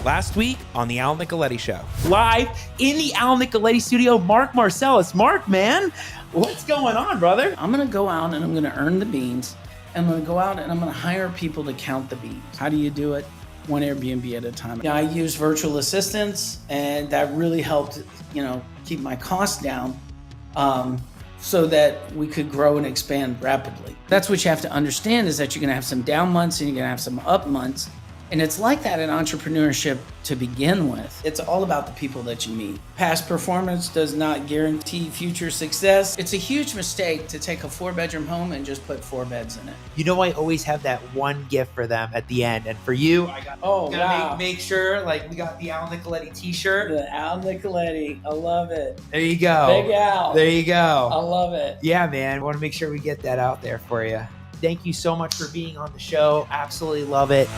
Last week on the Al Nicoletti Show. Live in the Al Nicoletti studio, Mark Marcellus. Mark, man, what's going on, brother? I'm going to go out and I'm going to earn the beans. I'm going to go out and I'm going to hire people to count the beans. How do you do it? One Airbnb at a time. I use virtual assistants, and that really helped, keep my costs down so that we could grow and expand rapidly. That's what you have to understand, is that you're going to have some down months and you're going to have some up months. And it's like that in entrepreneurship to begin with. It's all about the people that you meet. Past performance does not guarantee future success. It's a huge mistake to take a 4-bedroom home and just put 4 beds in it. You know, I always have that one gift for them at the end. And for you, I got make sure, we got the Al Nicoletti t-shirt. The Al Nicoletti. I love it. There you go. Big Al. There you go. I love it. Yeah, man. I want to make sure we get that out there for you. Thank you so much for being on the show. Absolutely love it.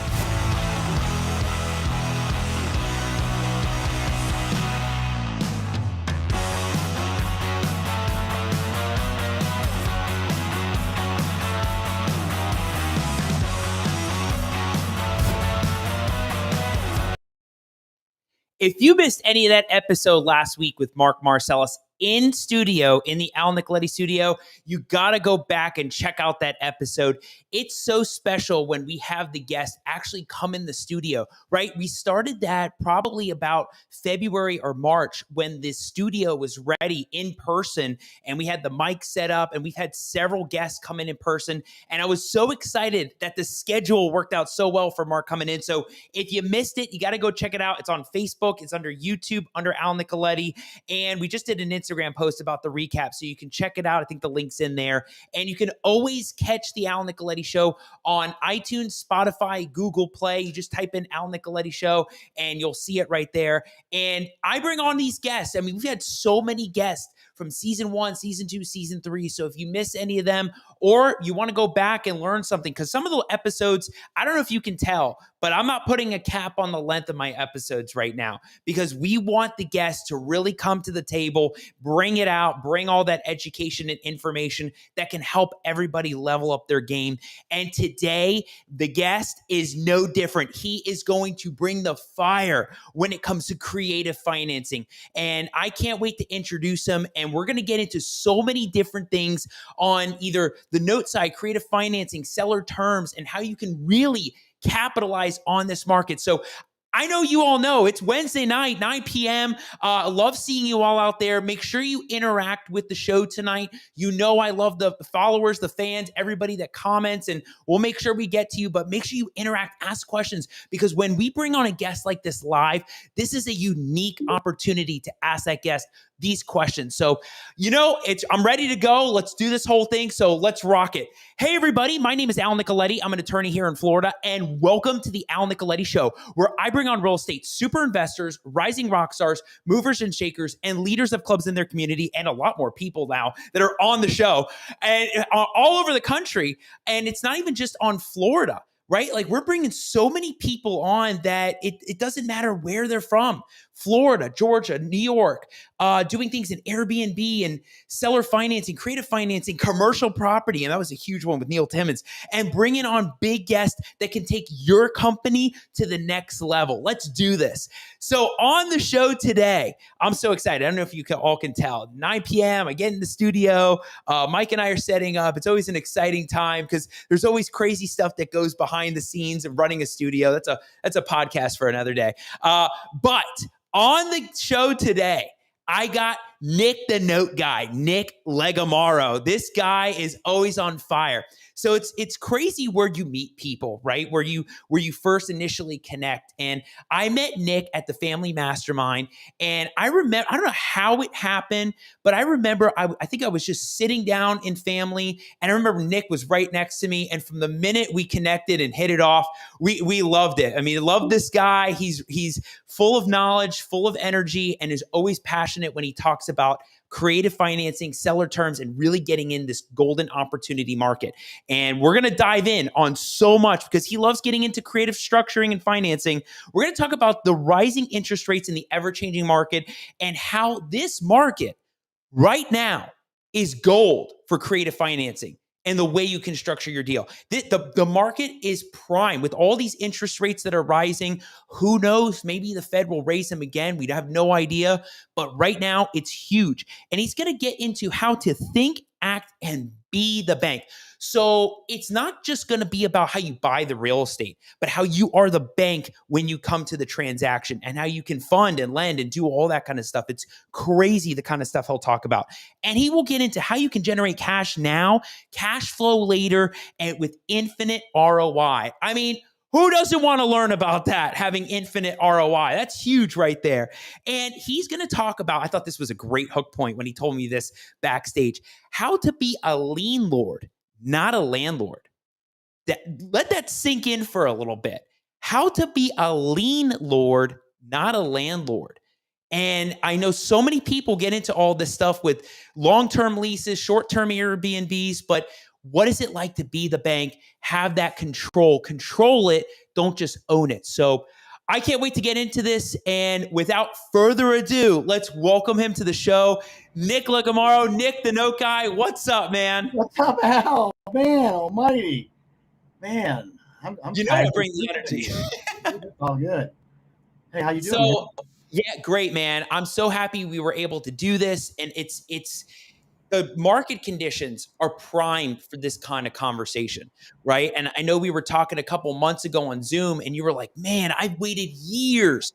If you missed any of that episode last week with Mark Marcellus in studio, in the Al Nicoletti studio, you got to go back and check out that episode. It's so special when we have the guests actually come in the studio, right? We started that probably about February or March when the studio was ready in person, and we had the mic set up, and we've had several guests come in person. And I was so excited that the schedule worked out so well for Mark coming in. So if you missed it, you got to go check it out. It's on Facebook. It's under YouTube, under Al Nicoletti. And we just did an Instagram post about the recap, so you can check it out. I think the link's in there. And you can always catch the Al Nicoletti Show on iTunes, Spotify, Google Play. You just type in Al Nicoletti Show and you'll see it right there. And I bring on these guests. I mean, we've had so many guests from season 1, season 2, season 3. So if you miss any of them, or you want to go back and learn something, because some of the episodes, I don't know if you can tell, but I'm not putting a cap on the length of my episodes right now, because we want the guests to really come to the table, bring it out, bring all that education and information that can help everybody level up their game. And today, the guest is no different. He is going to bring the fire when it comes to creative financing. And I can't wait to introduce him. And we're going to get into so many different things on either the note side, creative financing, seller terms, and how you can really capitalize on this market. So I know you all know it's Wednesday night, 9 p.m. I love seeing you all out there. Make sure you interact with the show tonight. You know I love the followers, the fans, everybody that comments, and we'll make sure we get to you. But make sure you interact, ask questions, because when we bring on a guest like this live, this is a unique opportunity to ask that guest these questions. So, I'm ready to go. Let's do this whole thing. So let's rock it. Hey, everybody. My name is Al Nicoletti. I'm an attorney here in Florida, and welcome to the Al Nicoletti Show, where I bring on real estate super investors, rising rock stars, movers and shakers, and leaders of clubs in their community, and a lot more people now that are on the show and all over the country. And it's not even just on Florida, right? We're bringing so many people on that it doesn't matter where they're from. Florida, Georgia, New York, doing things in Airbnb and seller financing, creative financing, commercial property. And that was a huge one with Neil Timmons. And bringing on big guests that can take your company to the next level. Let's do this. So on the show today, I'm so excited. I don't know if you all can tell. 9 p.m., I get in the studio. Mike and I are setting up. It's always an exciting time because there's always crazy stuff that goes behind the scenes of running a studio. That's a podcast for another day. But on the show today, I got Nick the Note Guy, Nick Legamaro. This guy is always on fire. So it's crazy where you meet people, right? Where you first initially connect. And I met Nick at the Family Mastermind. And I remember, I don't know how it happened, but I remember, I think I was just sitting down in family. And I remember Nick was right next to me. And from the minute we connected and hit it off, we loved it. I mean, I love this guy. He's full of knowledge, full of energy, and is always passionate when he talks about creative financing, seller terms, and really getting in this golden opportunity market. And we're going to dive in on so much because he loves getting into creative structuring and financing. We're going to talk about the rising interest rates in the ever-changing market and how this market right now is gold for creative financing. and the way you can structure your deal. The market is prime with all these interest rates that are rising. Who knows? Maybe the Fed will raise them again. We have no idea. But right now, it's huge. And he's going to get into how to think, act, and be the bank. So it's not just going to be about how you buy the real estate, but how you are the bank when you come to the transaction and how you can fund and lend and do all that kind of stuff. It's crazy the kind of stuff he'll talk about. And he will get into how you can generate cash now, cash flow later, and with infinite ROI. I mean, who doesn't want to learn about that, having infinite ROI? That's huge right there. And he's going to talk about, I thought this was a great hook point when he told me this backstage, how to be a lien lord, not a landlord. Let that sink in for a little bit. How to be a lien lord, not a landlord. And I know so many people get into all this stuff with long-term leases, short-term Airbnbs, but what is it like to be the bank, have that control it, don't just own it. So I can't wait to get into this. And without further ado, let's welcome him to the show. Nick Legamaro, Nick the Note Guy. What's up, man? What's up, Al? Man almighty. Man, I'm you know I bring the energy. All good. Hey, how you doing? So, yeah, great, man. I'm so happy we were able to do this. And it's the market conditions are primed for this kind of conversation, right? And I know we were talking a couple months ago on Zoom and you were like, man, I've waited years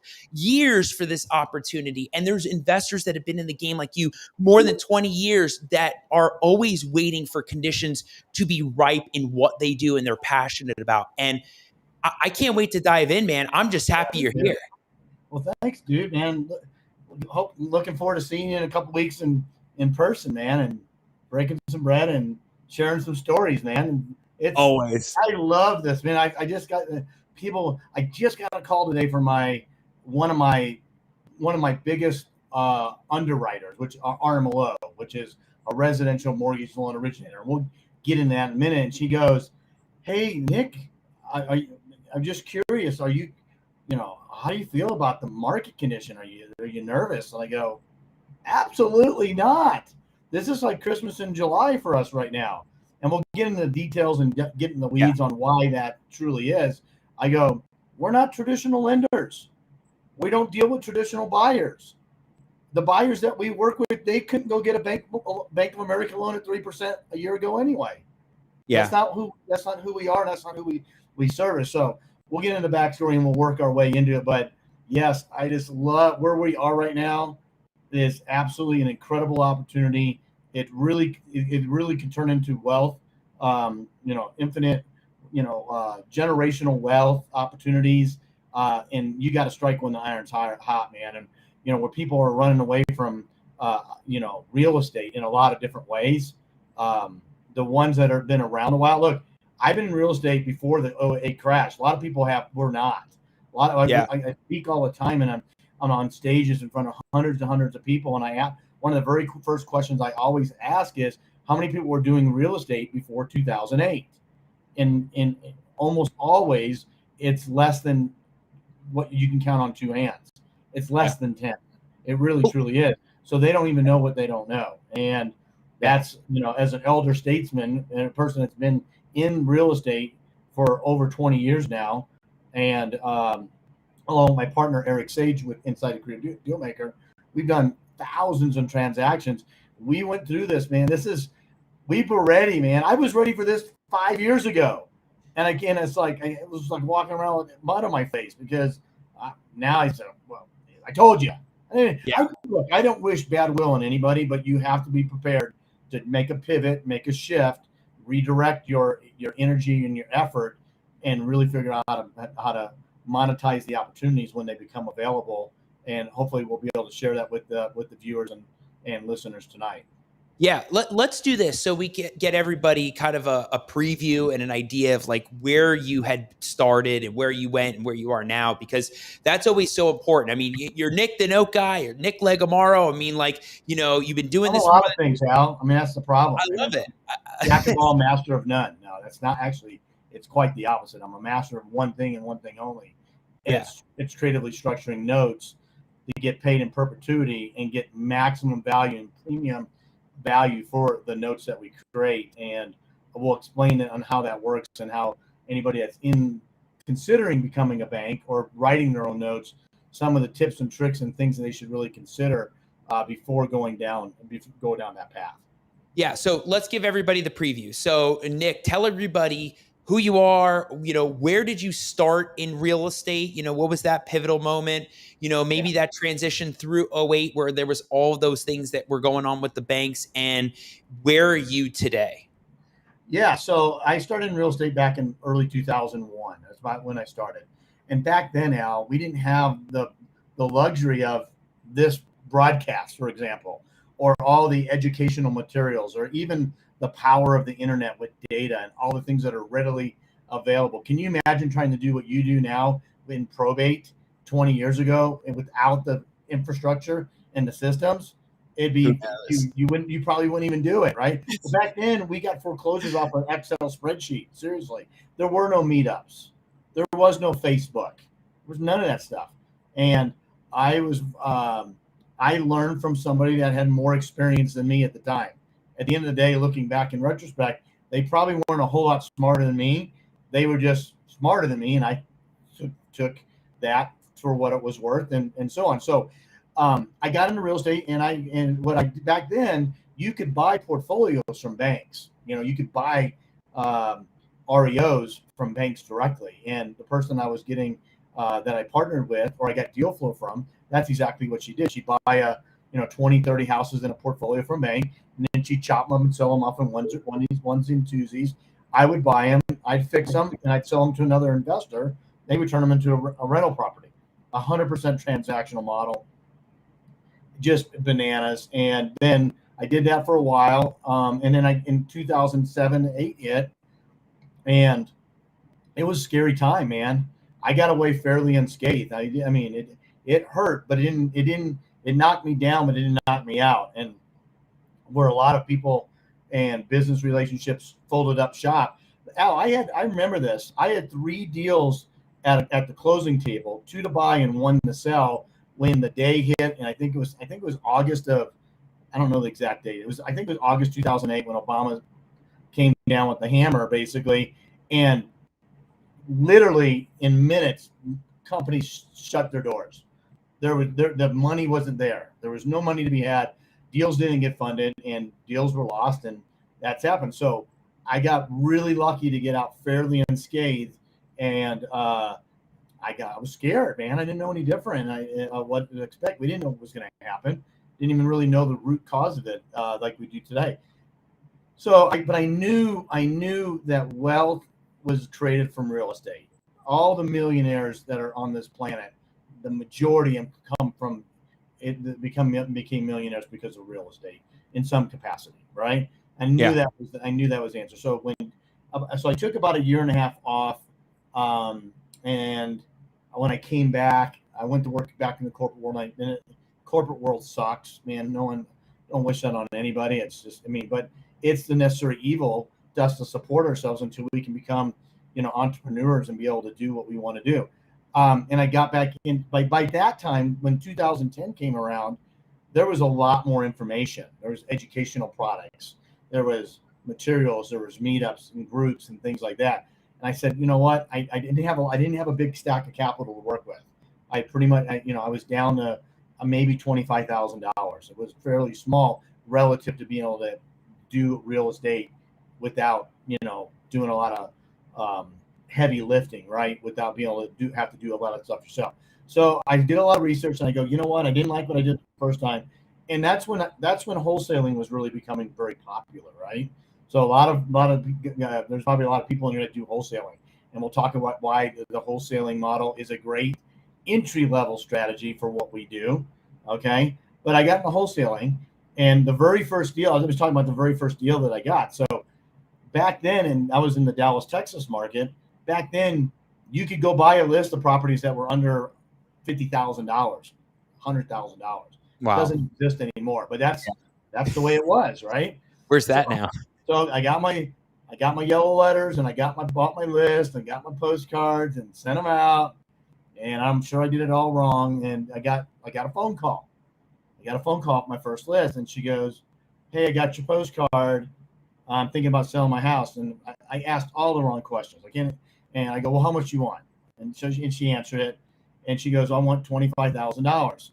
for this opportunity. And there's investors that have been in the game like you more than 20 years that are always waiting for conditions to be ripe in what they do and they're passionate about. And I can't wait to dive in, man. I'm just happy you're here. Well, thanks, dude, man. Looking forward to seeing you in a couple weeks in person, man, and breaking some bread and sharing some stories, man. It's always. I love this, man. I just got people. I just got a call today from one of my biggest underwriters, which are RMLO, which is a residential mortgage loan originator. We'll get into that in a minute. And she goes, "Hey, Nick, I'm just curious. Are you, how do you feel about the market condition? Are you nervous?" And I go, "Absolutely not. This is like Christmas in July for us right now." And we'll get into the details and get in the weeds on why that truly is. I go, "We're not traditional lenders. We don't deal with traditional buyers. The buyers that we work with, they couldn't go get a Bank of America loan at 3% a year ago anyway. Yeah. That's not who we are. And that's not who we service." So we'll get into the backstory and we'll work our way into it. But yes, I just love where we are right now. It is absolutely an incredible opportunity. It really can turn into wealth, infinite, generational wealth opportunities. And you got to strike when the iron's hot, man. And, where people are running away from, real estate in a lot of different ways. The ones that have been around a while. Look, I've been in real estate before the 2008 crash. A lot of people were not. I speak all the time, and I'm on stages in front of hundreds and hundreds of people. And one of the very first questions I always ask is, how many people were doing real estate before 2008? And almost always, it's less than what you can count on two hands. It's less than 10. It really, truly is. So they don't even know what they don't know. And that's, as an elder statesman and a person that's been in real estate for over 20 years now, and along with my partner Eric Sage with Inside a Creative Dealmaker, we've done thousands of transactions. We went through this, man. We were ready, man. I was ready for this 5 years ago, and again, it was like walking around with mud on my face because now I said, "Well, I told you." I don't wish bad will on anybody, but you have to be prepared to make a pivot, make a shift, redirect your energy and your effort, and really figure out how to monetize the opportunities when they become available. And hopefully we'll be able to share that with the viewers and listeners tonight. Yeah, let's do this so we get everybody kind of a preview and an idea of like where you had started and where you went and where you are now, because that's always so important. I mean, you're Nick the Note Guy or Nick Legamaro. I mean, you've been doing this. A lot of things, Al. I mean, that's the problem. I love it. Jack of all, master of none. No, that's not actually. It's quite the opposite. I'm a master of one thing and one thing only. It's creatively structuring notes to get paid in perpetuity and get maximum value and premium value for the notes that we create. And we'll explain it on how that works and how anybody that's considering becoming a bank or writing their own notes, some of the tips and tricks and things that they should really consider before go down that path. Yeah. So let's give everybody the preview. So Nick, tell everybody who you are, where did you start in real estate? What was that pivotal moment? Maybe that transition through '08 where there was all of those things that were going on with the banks, and where are you today? Yeah. So I started in real estate back in early 2001. That's about when I started. And back then, Al, we didn't have the luxury of this broadcast, for example, or all the educational materials, or even the power of the internet with data and all the things that are readily available. Can you imagine trying to do what you do now in probate 20 years ago and without the infrastructure and the systems? It'd be you probably wouldn't even do it, right? Well, back then we got foreclosures off an Excel spreadsheet. Seriously, there were no meetups, there was no Facebook, there was none of that stuff. And I was I learned from somebody that had more experience than me at the time. At the end of the day, looking back in retrospect, they probably weren't a whole lot smarter than me. They were just smarter than me, and I took that for what it was worth, and so on. So I got into real estate, and what I did back then, you could buy portfolios from banks. You could buy REOs from banks directly. And the person I was getting that I partnered with, or I got deal flow from, that's exactly what she did. She'd buy 20, 30 houses in a portfolio from a bank, and then she'd chop them and sell them off in onesies and twosies. I would buy them, I'd fix them, and I'd sell them to another investor. They would turn them into a rental property. 100% transactional model, just bananas. And then I did that for a while, and then in 2007, 8 hit, and it was a scary time, man. I got away fairly unscathed. I mean, it hurt, but it knocked me down, but it didn't knock me out. And where a lot of people and business relationships folded up shop. Al, I remember this. I had 3 deals at the closing table, 2 to buy and 1 to sell, when the day hit. And I think it was August of, I don't know the exact date. I think it was August 2008 when Obama came down with the hammer, basically. And literally in minutes, companies shut their doors. The money wasn't there. There was no money to be had. Deals didn't get funded, and deals were lost, and that's happened. So I got really lucky to get out fairly unscathed, and I was scared, man. I didn't know any different. What to expect. We didn't know what was going to happen. Didn't even really know the root cause of it like we do today. So, but I knew that wealth was created from real estate. All the millionaires that are on this planet, the majority of them come from it. Became millionaires because of real estate in some capacity, right? I knew that was the answer. So I took about a year and a half off, and when I came back, I went to work back in the corporate world. Corporate world sucks, man. Don't wish that on anybody. It's just, but it's the necessary evil to us to support ourselves until we can become, entrepreneurs and be able to do what we want to do. And I got back in by that time, when 2010 came around, there was a lot more information. There was educational products, there was materials, there was meetups and groups and things like that. And I said, you know what? I didn't have a big stack of capital to work with. I pretty much, I was down to maybe $25,000. It was fairly small relative to being able to do real estate without, doing a lot of heavy lifting, right? Without being able to have to do a lot of stuff yourself. So I did a lot of research, and I go, you know what? I didn't like what I did the first time. And that's when wholesaling was really becoming very popular, right? So there's probably a lot of people in here that do wholesaling, and we'll talk about why the wholesaling model is a great entry level strategy for what we do. Okay. But I got into wholesaling, and the very first deal, I was talking about the very first deal that I got. So back then, and I was in the Dallas, Texas market. Back then, you could go buy a list of properties that were under $50,000, $100,000. Wow. It doesn't exist anymore, but that's the way it was, right? Where's that now? So I got my yellow letters, and I bought my list, and got my postcards and sent them out. And I'm sure I did it all wrong. And I got a phone call. I got a phone call off my first list, and she goes, "Hey, I got your postcard. I'm thinking about selling my house. And I asked all the wrong questions. And I go, well, how much you want? And so she answered it. And she goes, I want $25,000.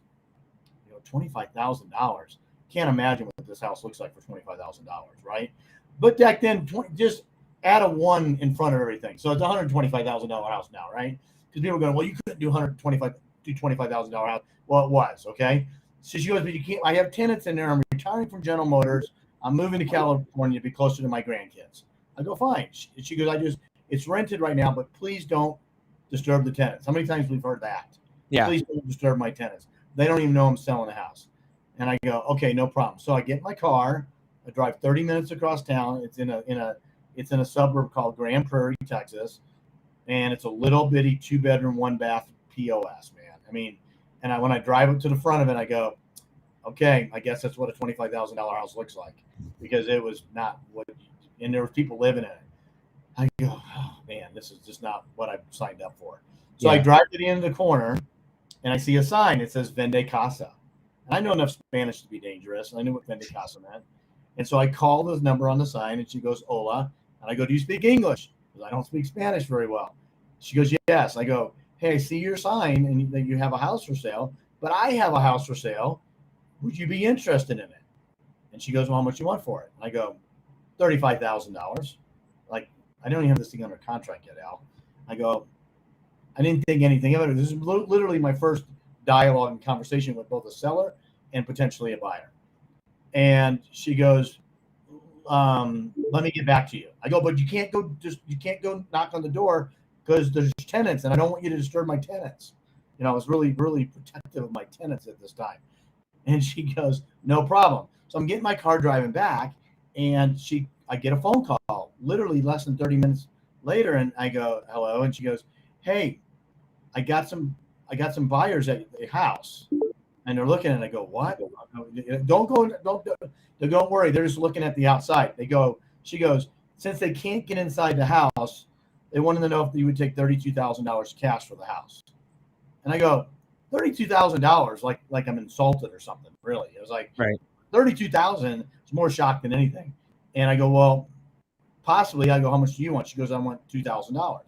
$25,000. Can't imagine what this house looks like for $25,000, right? But back then, just add a one in front of everything. So it's a $125,000 house now, right? Because people are going, well, you couldn't do $25,000 house. Well, it was, okay? So she goes, but you can't. I have tenants in there. I'm retiring from General Motors. I'm moving to California to be closer to my grandkids. I go, fine. She goes, it's rented right now, but please don't disturb the tenants. How many times we've heard that? Yeah. Please don't disturb my tenants. They don't even know I'm selling the house. And I go, okay, no problem. So I get in my car. I drive 30 minutes across town. It's in a suburb called Grand Prairie, Texas, and it's a little bitty 2-bedroom, 1-bath POS, man. I mean, and when I drive up to the front of it, I go, okay, I guess that's what a $25,000 house looks like, because it was not what, and there were people living in it. I go, oh man, this is just not what I signed up for. So I drive to the end of the corner, and I see a sign. It says Vende Casa. And I know enough Spanish to be dangerous, and I knew what Vende Casa meant. And so I call this number on the sign, and she goes, hola. And I go, do you speak English? Because I don't speak Spanish very well. She goes, yes. I go, hey, I see your sign and that you have a house for sale, but I have a house for sale. Would you be interested in it? And she goes, well, how much you want for it? And I go, $35,000. Like, I don't even have this thing under contract yet, Al. I go, I didn't think anything of it. This is literally my first dialogue and conversation with both a seller and potentially a buyer. And she goes, let me get back to you. I go, but you can't go knock on the door because there's tenants and I don't want you to disturb my tenants. I was really, really protective of my tenants at this time. And she goes, no problem. So I'm getting my car driving back, and I get a phone call literally less than 30 minutes later. And I go, hello. And she goes, hey, I got some buyers at the house, and they're looking, and I go, what? Don't worry. They're just looking at the outside. She goes, since they can't get inside the house, they wanted to know if you would take $32,000 cash for the house. And I go, $32,000, like I'm insulted or something. Really, it was like, right. 32,000 is more shock than anything. And I go, well, possibly. I go, how much do you want? She goes, I want $2,000.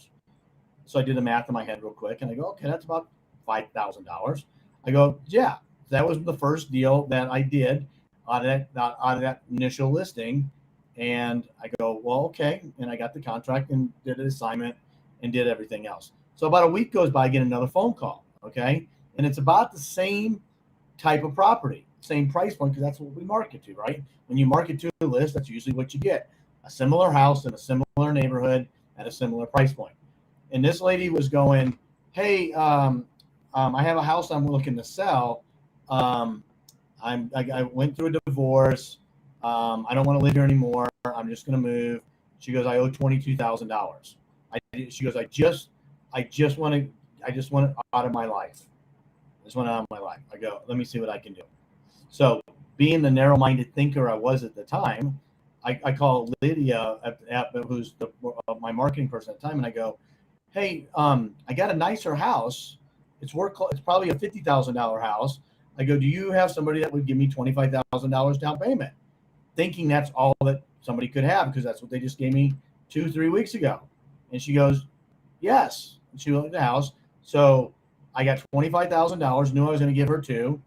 So I did the math in my head real quick, and I go, okay, that's about $5,000. I go, yeah, that was the first deal that I did out of that initial listing. And I go, well, okay. And I got the contract and did an assignment and did everything else. So about a week goes by, I get another phone call. Okay. And it's about the same type of property, same price point, because that's what we market to, right? When you market to a list, that's usually what you get. A similar house in a similar neighborhood at a similar price point. And this lady was going, hey, I have a house I'm looking to sell. I went through a divorce. I don't want to live here anymore. I'm just going to move. She goes, I owe $22,000. She goes, I just want it out of my life. I just want it out of my life. I go, let me see what I can do. So being the narrow-minded thinker I was at the time, I call Lydia, who's my marketing person at the time, and I go, hey, I got a nicer house. It's probably a $50,000 house. I go, do you have somebody that would give me $25,000 down payment? Thinking that's all that somebody could have, because that's what they just gave me 2-3 weeks ago. And she goes, yes. And she looked at the house. So I got $25,000, knew I was going to give her $2,000,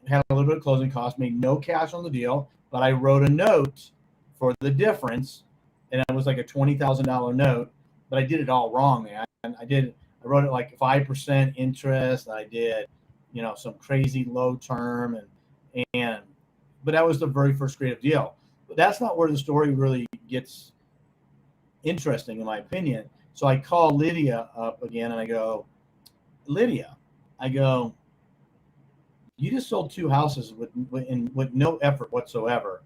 had a little bit of closing costs, made no cash on the deal, but I wrote a note for the difference, and it was like a $20,000 note, but I did it all wrong, man. I wrote it like 5% interest. I did, some crazy low term, but that was the very first creative deal. But that's not where the story really gets interesting, in my opinion. So I call Lydia up again, and I go, Lydia, you just sold 2 houses with no effort whatsoever,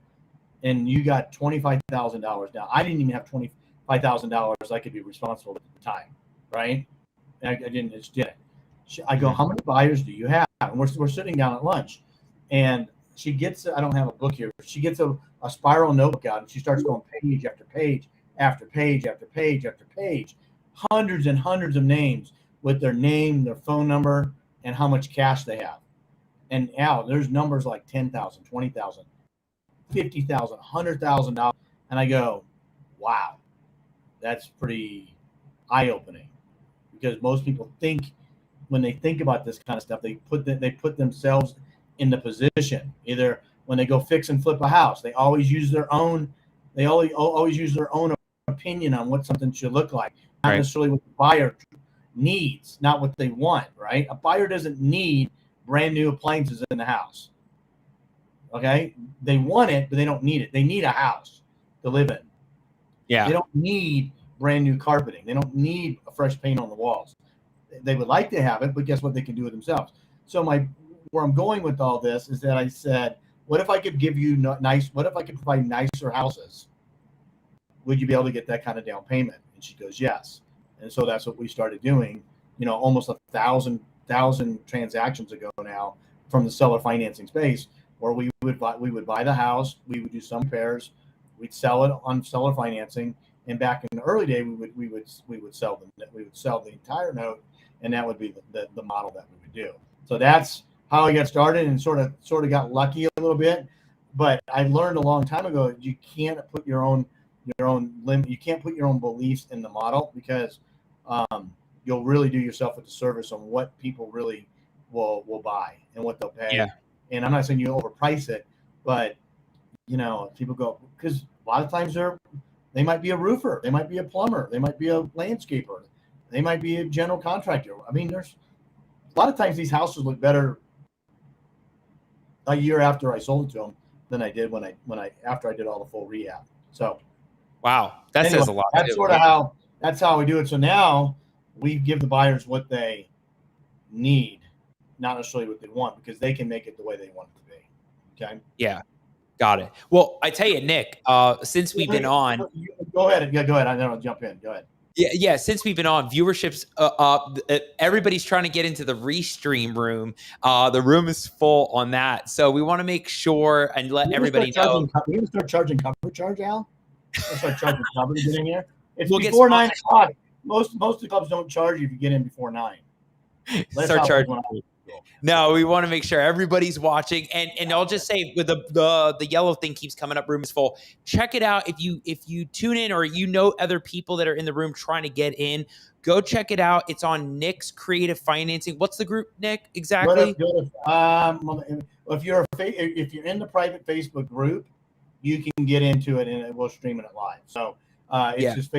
and you got $25,000 down. I didn't even have $25,000 I could be responsible at the time, right? I didn't. Just did it. I go, how many buyers do you have? And we're sitting down at lunch, and she gets, I don't have a book here, she gets a spiral notebook out, and she starts going page after page after page after page after page, hundreds and hundreds of names with their name, their phone number, and how much cash they have. And Al, there's numbers like $10,000, $20,000, $50,000, $100,000. And I go, wow, that's pretty eye-opening, because most people think, when they think about this kind of stuff, they put themselves in the position. Either when they go fix and flip a house, they always use their own opinion on what something should look like, not necessarily what the buyer needs, not what they want, right? A buyer doesn't need brand new appliances in the house. Okay? They want it, but they don't need it. They need a house to live in. Yeah. They don't need brand new carpeting. They don't need a fresh paint on the walls. They would like to have it, but guess what? They can do it themselves. So where I'm going with all this is that I said, what if I could give you what if I could provide nicer houses? Would you be able to get that kind of down payment? And she goes, yes. And so that's what we started doing, almost 1,000 transactions ago now, from the seller financing space, where we would buy the house, we would do some repairs, we'd sell it on seller financing, and back in the early day, we would sell the entire note, and that would be the model that we would do. So that's how I got started, and sort of got lucky a little bit. But I learned a long time ago, you can't put your own limit. You can't put your own beliefs in the model, because you'll really do yourself a disservice on what people really will buy and what they'll pay. Yeah. And I'm not saying you overprice it, but people go, because a lot of times they might be a roofer, they might be a plumber, they might be a landscaper, they might be a general contractor. I mean, there's a lot of times these houses look better a year after I sold it to them than I did after I did all the full rehab. So, wow, that says a lot. That's how we do it. So now we give the buyers what they need, not necessarily what they want, because they can make it the way they want it to be. Okay. Yeah. Got it. Well, I tell you, Nick, since we've been on, go ahead. Yeah, go ahead. I don't know, jump in. Go ahead. Yeah. Since we've been on, viewership's up. Everybody's trying to get into the restream room. The room is full on that, so we want to make sure and let everybody know. We're gonna start charging cover charge, Al. Let's start charging cover to get in here. It's We'll before 9 o'clock. Most of the clubs don't charge you if you get in before 9. Start charging. No, we want to make sure everybody's watching, and I'll just say, with the yellow thing keeps coming up, room is full. Check it out. If you tune in, or other people that are in the room trying to get in, go check it out. It's on Nick's Creative Financing. What's the group, Nick, exactly? If you're in the private Facebook group, you can get into it, and we'll stream it live. So it's just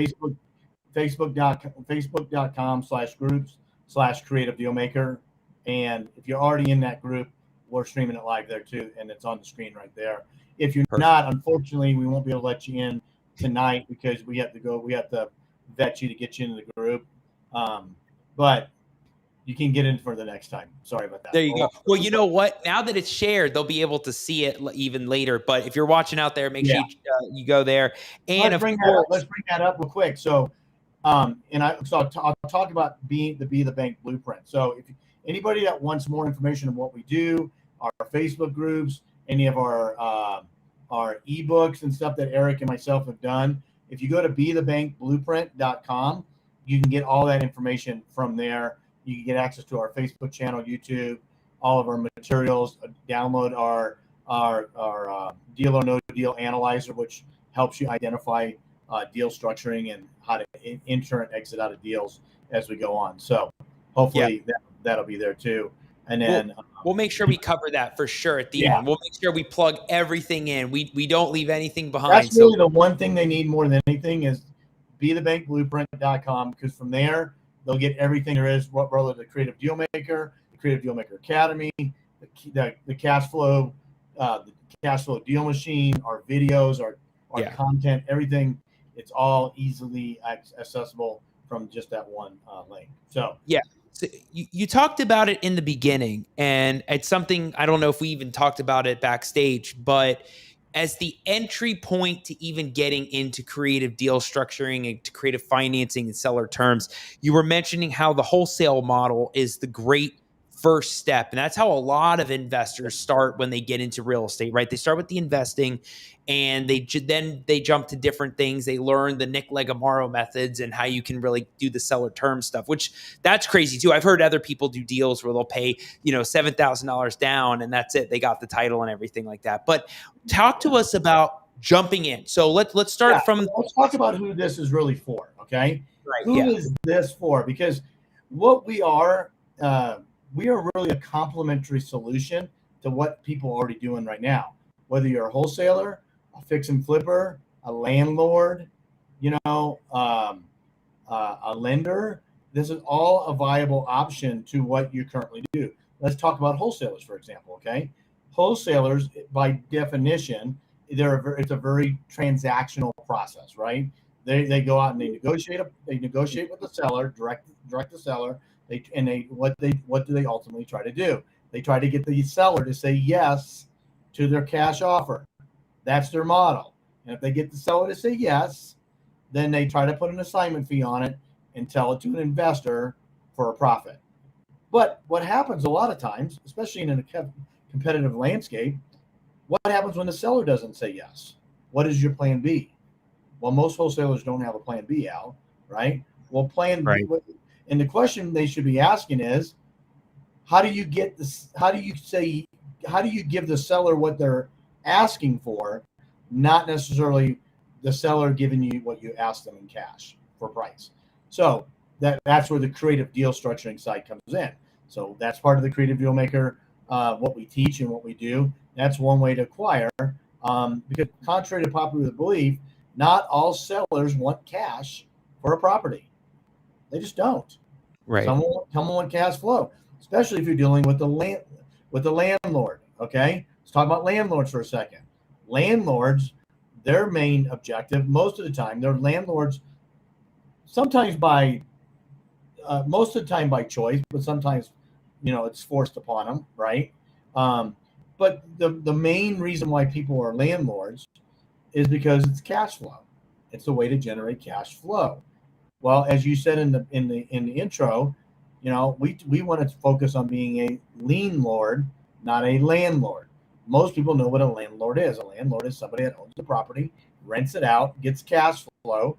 facebook.com/groups/creative dealmaker. And if you're already in that group, we're streaming it live there too, and it's on the screen right there. If you're not, unfortunately, we won't be able to let you in tonight, because we have to vet you to get you into the group. But you can get in for the next time. Sorry about that. There you go. Well, you know what? Now that it's shared, they'll be able to see it even later. But if you're watching out there, make sure you go there. And let's bring that up real quick. So, I'll talk about the Be the Bank Blueprint. So if anybody that wants more information on what we do, our Facebook groups, any of our ebooks and stuff that Eric and myself have done, if you go to bethebankblueprint.com, you can get all that information from there. You can get access to our Facebook channel, YouTube, all of our materials, download our deal or no deal analyzer, which helps you identify deal structuring and how to enter and exit out of deals as we go on. So hopefully that'll be there too. And then we'll make sure we cover that for sure at the end. We'll make sure we plug everything in. We don't leave anything behind. That's really the one thing they need more than anything is bethebankblueprint.com, because from there they'll get everything there is, whether the Creative Dealmaker, the Creative Dealmaker Academy, the cash flow deal machine, our videos, our content, everything. It's all easily accessible from just that one link. So So you talked about it in the beginning, and it's something, I don't know if we even talked about it backstage, but as the entry point to even getting into creative deal structuring and to creative financing and seller terms, you were mentioning how the wholesale model is the great first step. And that's how a lot of investors start when they get into real estate, right? They start with the investing, and then they jump to different things. They learn the Nick Legamaro methods and how you can really do the seller term stuff, which that's crazy too. I've heard other people do deals where they'll pay, $7,000 down, and that's it. They got the title and everything like that. But talk to us about jumping in. So let's start from. Let's talk about who this is really for. Okay, Right. Who is this for? Because what we are really a complementary solution to what people are already doing right now. Whether you're a wholesaler, a fix and flipper, a landlord, a lender, this is all a viable option to what you currently do. Let's talk about wholesalers, for example. Okay, wholesalers, by definition, it's a very transactional process, right? They go out and they negotiate with the seller, direct the seller. What do they ultimately try to do? They try to get the seller to say yes to their cash offer. That's their model. And if they get the seller to say yes, then they try to put an assignment fee on it and tell it to an investor for a profit. But what happens a lot of times, especially in a competitive landscape, what happens when the seller doesn't say yes? What is your plan B? Well, most wholesalers don't have a plan B, Al, right? Well, plan B, and the question they should be asking is, how do you give the seller what they're asking for, not necessarily the seller giving you what you asked them in cash for price. So that's where the creative deal structuring side comes in. So that's part of the creative deal maker, what we teach and what we do. That's one way to acquire. Because contrary to popular belief, not all sellers want cash for a property. They just don't. Right. Some want cash flow, especially if you're dealing with the landlord. Okay, let's talk about landlords for a second. Landlords, their main objective, most of the time, they're landlords. Sometimes most of the time by choice, but sometimes, it's forced upon them, right? But the main reason why people are landlords is because it's cash flow. It's a way to generate cash flow. Well, as you said in the intro, we want to focus on being a lien lord, not a landlord. Most people know what a landlord is. A landlord is somebody that owns the property, rents it out, gets cash flow,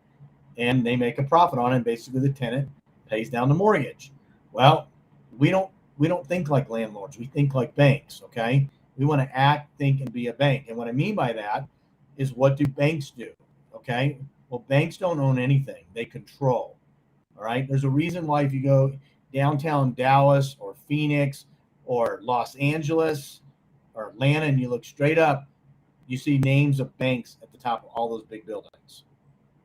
and they make a profit on it. And basically, the tenant pays down the mortgage. Well, we don't think like landlords. We think like banks. Okay, we want to act, think, and be a bank. And what I mean by that is, what do banks do? Okay, well, banks don't own anything. They control. All right. There's a reason why if you go downtown Dallas or Phoenix or Los Angeles or Atlanta and you look straight up, you see names of banks at the top of all those big buildings.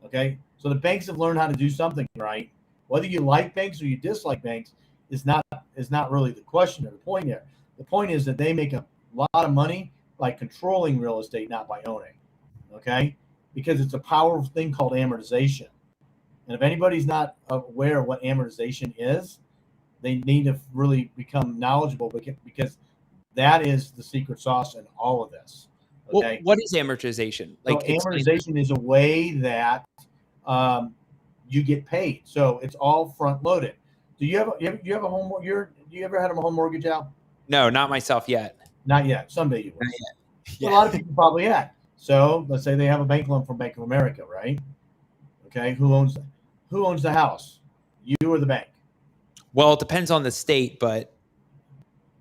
Okay. So the banks have learned how to do something right. Whether you like banks or you dislike banks is not really the question or the point here. The point is that they make a lot of money by controlling real estate, not by owning. Okay. Because it's a powerful thing called amortization. And if anybody's not aware of what amortization is, they need to really become knowledgeable, because that is the secret sauce in all of this. Okay. Well, what is amortization? So amortization is a way that you get paid. So it's all front loaded. Do you have a home? Do you ever had a home mortgage out? No, not myself yet. Not yet. Someday you will. Not yet. Yeah. A lot of people probably had. So let's say they have a bank loan from Bank of America, right? Okay. Who owns the house? You or the bank? Well, it depends on the state, but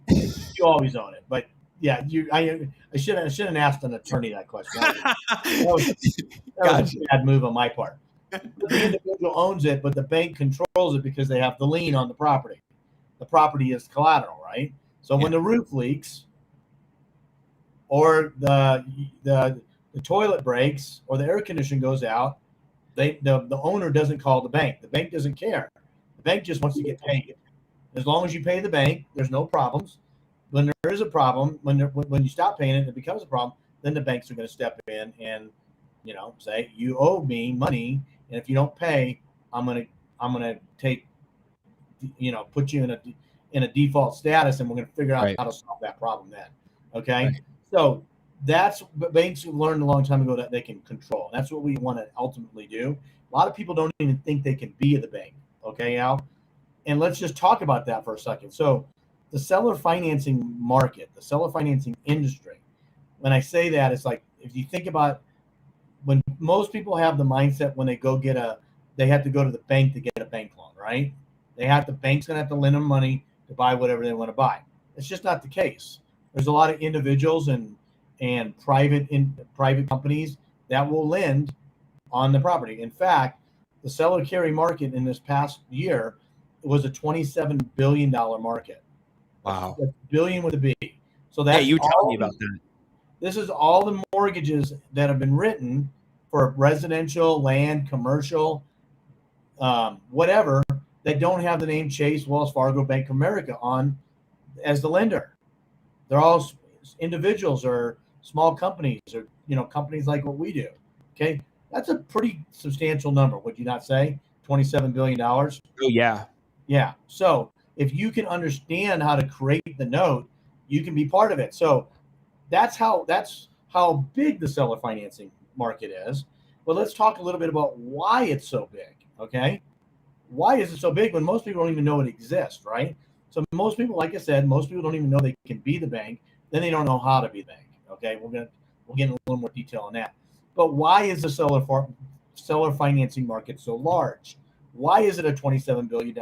you always own it. But yeah, I shouldn't asked an attorney that question. That was a bad move on my part. The individual owns it, but the bank controls it because they have the lien on the property. The property is collateral, right? So when the roof leaks, or the toilet breaks, or the air conditioning goes out, the owner doesn't call the bank. The bank doesn't care. The bank just wants to get paid. As long as you pay the bank, there's no problems. When there is a problem, when you stop paying it, it becomes a problem. Then the banks are going to step in and say, you owe me money, and if you don't pay, I'm gonna take, put you in a default status, and we're going to figure out how to solve that problem then. Okay. Right. So that's what banks learned a long time ago, that they can control. That's what we want to ultimately do. A lot of people don't even think they can be the bank. Okay, Al? And let's just talk about that for a second. So the seller financing market, the seller financing industry, when I say that, it's like, if you think about when most people have the mindset when they they have to go to the bank to get a bank loan, right? The bank's going to have to lend them money to buy whatever they want to buy. It's just not the case. There's a lot of individuals and and private companies that will lend on the property. In fact, the seller carry market in this past year was a $27 billion market. Wow. That's billion with a B. So Yeah, that's you were telling me all. about that. This is all the mortgages that have been written for residential, land, commercial, whatever, that don't have the name Chase, Wells Fargo, Bank of America on as the lender. They're all individuals or small companies or companies like what we do. Okay, that's a pretty substantial number. Would you not say? $27 billion. Oh yeah. Yeah. So if you can understand how to create the note, you can be part of it. So that's how big the seller financing market is. But let's talk a little bit about why it's so big. Okay. Why is it so big when most people don't even know it exists, right? So most people, like I said, most people don't even know they can be the bank. Then they don't know how to be the bank. Okay. We'll get into a little more detail on that. But why is the seller financing market so large? Why is it a $27 billion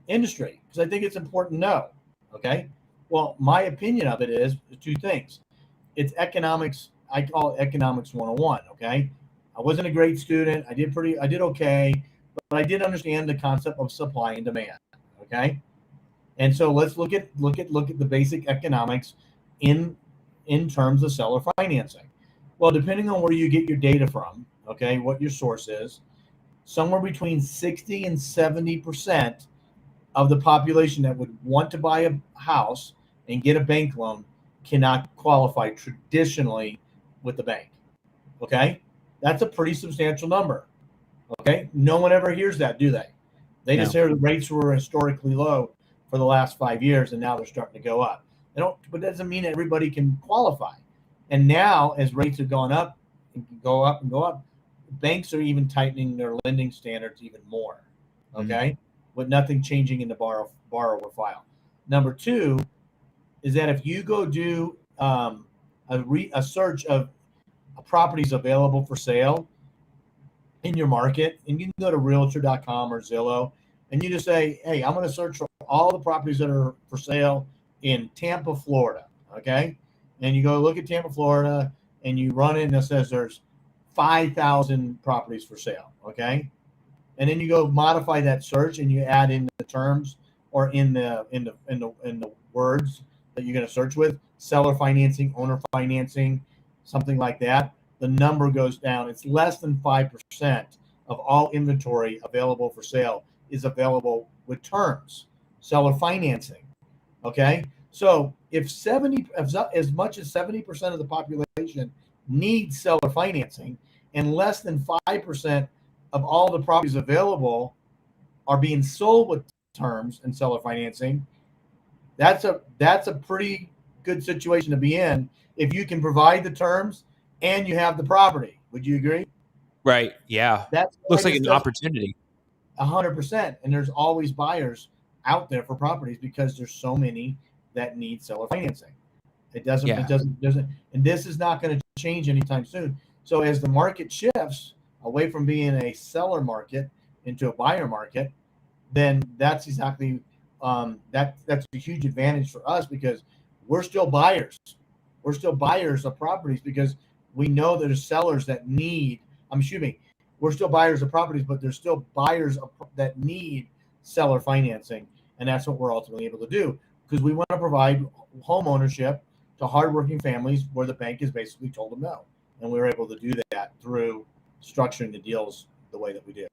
industry? Because I think it's important to know. Okay. Well, my opinion of it is two things. It's economics. I call it economics 101. Okay. I wasn't a great student. I did okay, but I did understand the concept of supply and demand. Okay. And so let's look at the basic economics in terms of seller financing. Well, depending on where you get your data from, okay, what your source is, somewhere between 60 and 70% of the population that would want to buy a house and get a bank loan cannot qualify traditionally with the bank. Okay? That's a pretty substantial number. Okay? No one ever hears that, do they? They just hear the rates were historically low for the last 5 years and now they're starting to go up. But that doesn't mean everybody can qualify. And now, as rates have gone up and go up and go up, banks are even tightening their lending standards even more. Okay? With nothing changing in the borrower file. Number two is that if you go do a search of properties available for sale in your market, and you can go to realtor.com or Zillow, and you just say, hey, I'm going to search for all the properties that are for sale in Tampa, Florida. Okay? And you go look at Tampa, Florida, and you run in and it says there's 5,000 properties for sale. Okay? And then you go modify that search and you add in the terms or in the words that you're going to search with, seller financing, owner financing, something like that. The number goes down. It's less than 5% of all inventory available for sale is available with terms, seller financing. Okay. So if as much as 70% of the population needs seller financing and less than 5% of all the properties available are being sold with terms and seller financing, that's a pretty good situation to be in if you can provide the terms and you have the property. Would you agree? Right. Yeah. That looks like an opportunity. 100%. And there's always buyers out there for properties because there's so many that need seller financing. It doesn't. And this is not going to change anytime soon. So as the market shifts away from being a seller market into a buyer market, then that's exactly that's a huge advantage for us because we're still buyers. We're still buyers of properties because we know there's sellers that need. We're still buyers of properties, but there's still buyers that need seller financing, and that's what we're ultimately able to do because we want to provide home ownership to hardworking families where the bank has basically told them no, and we're able to do that through structuring the deals the way that we do.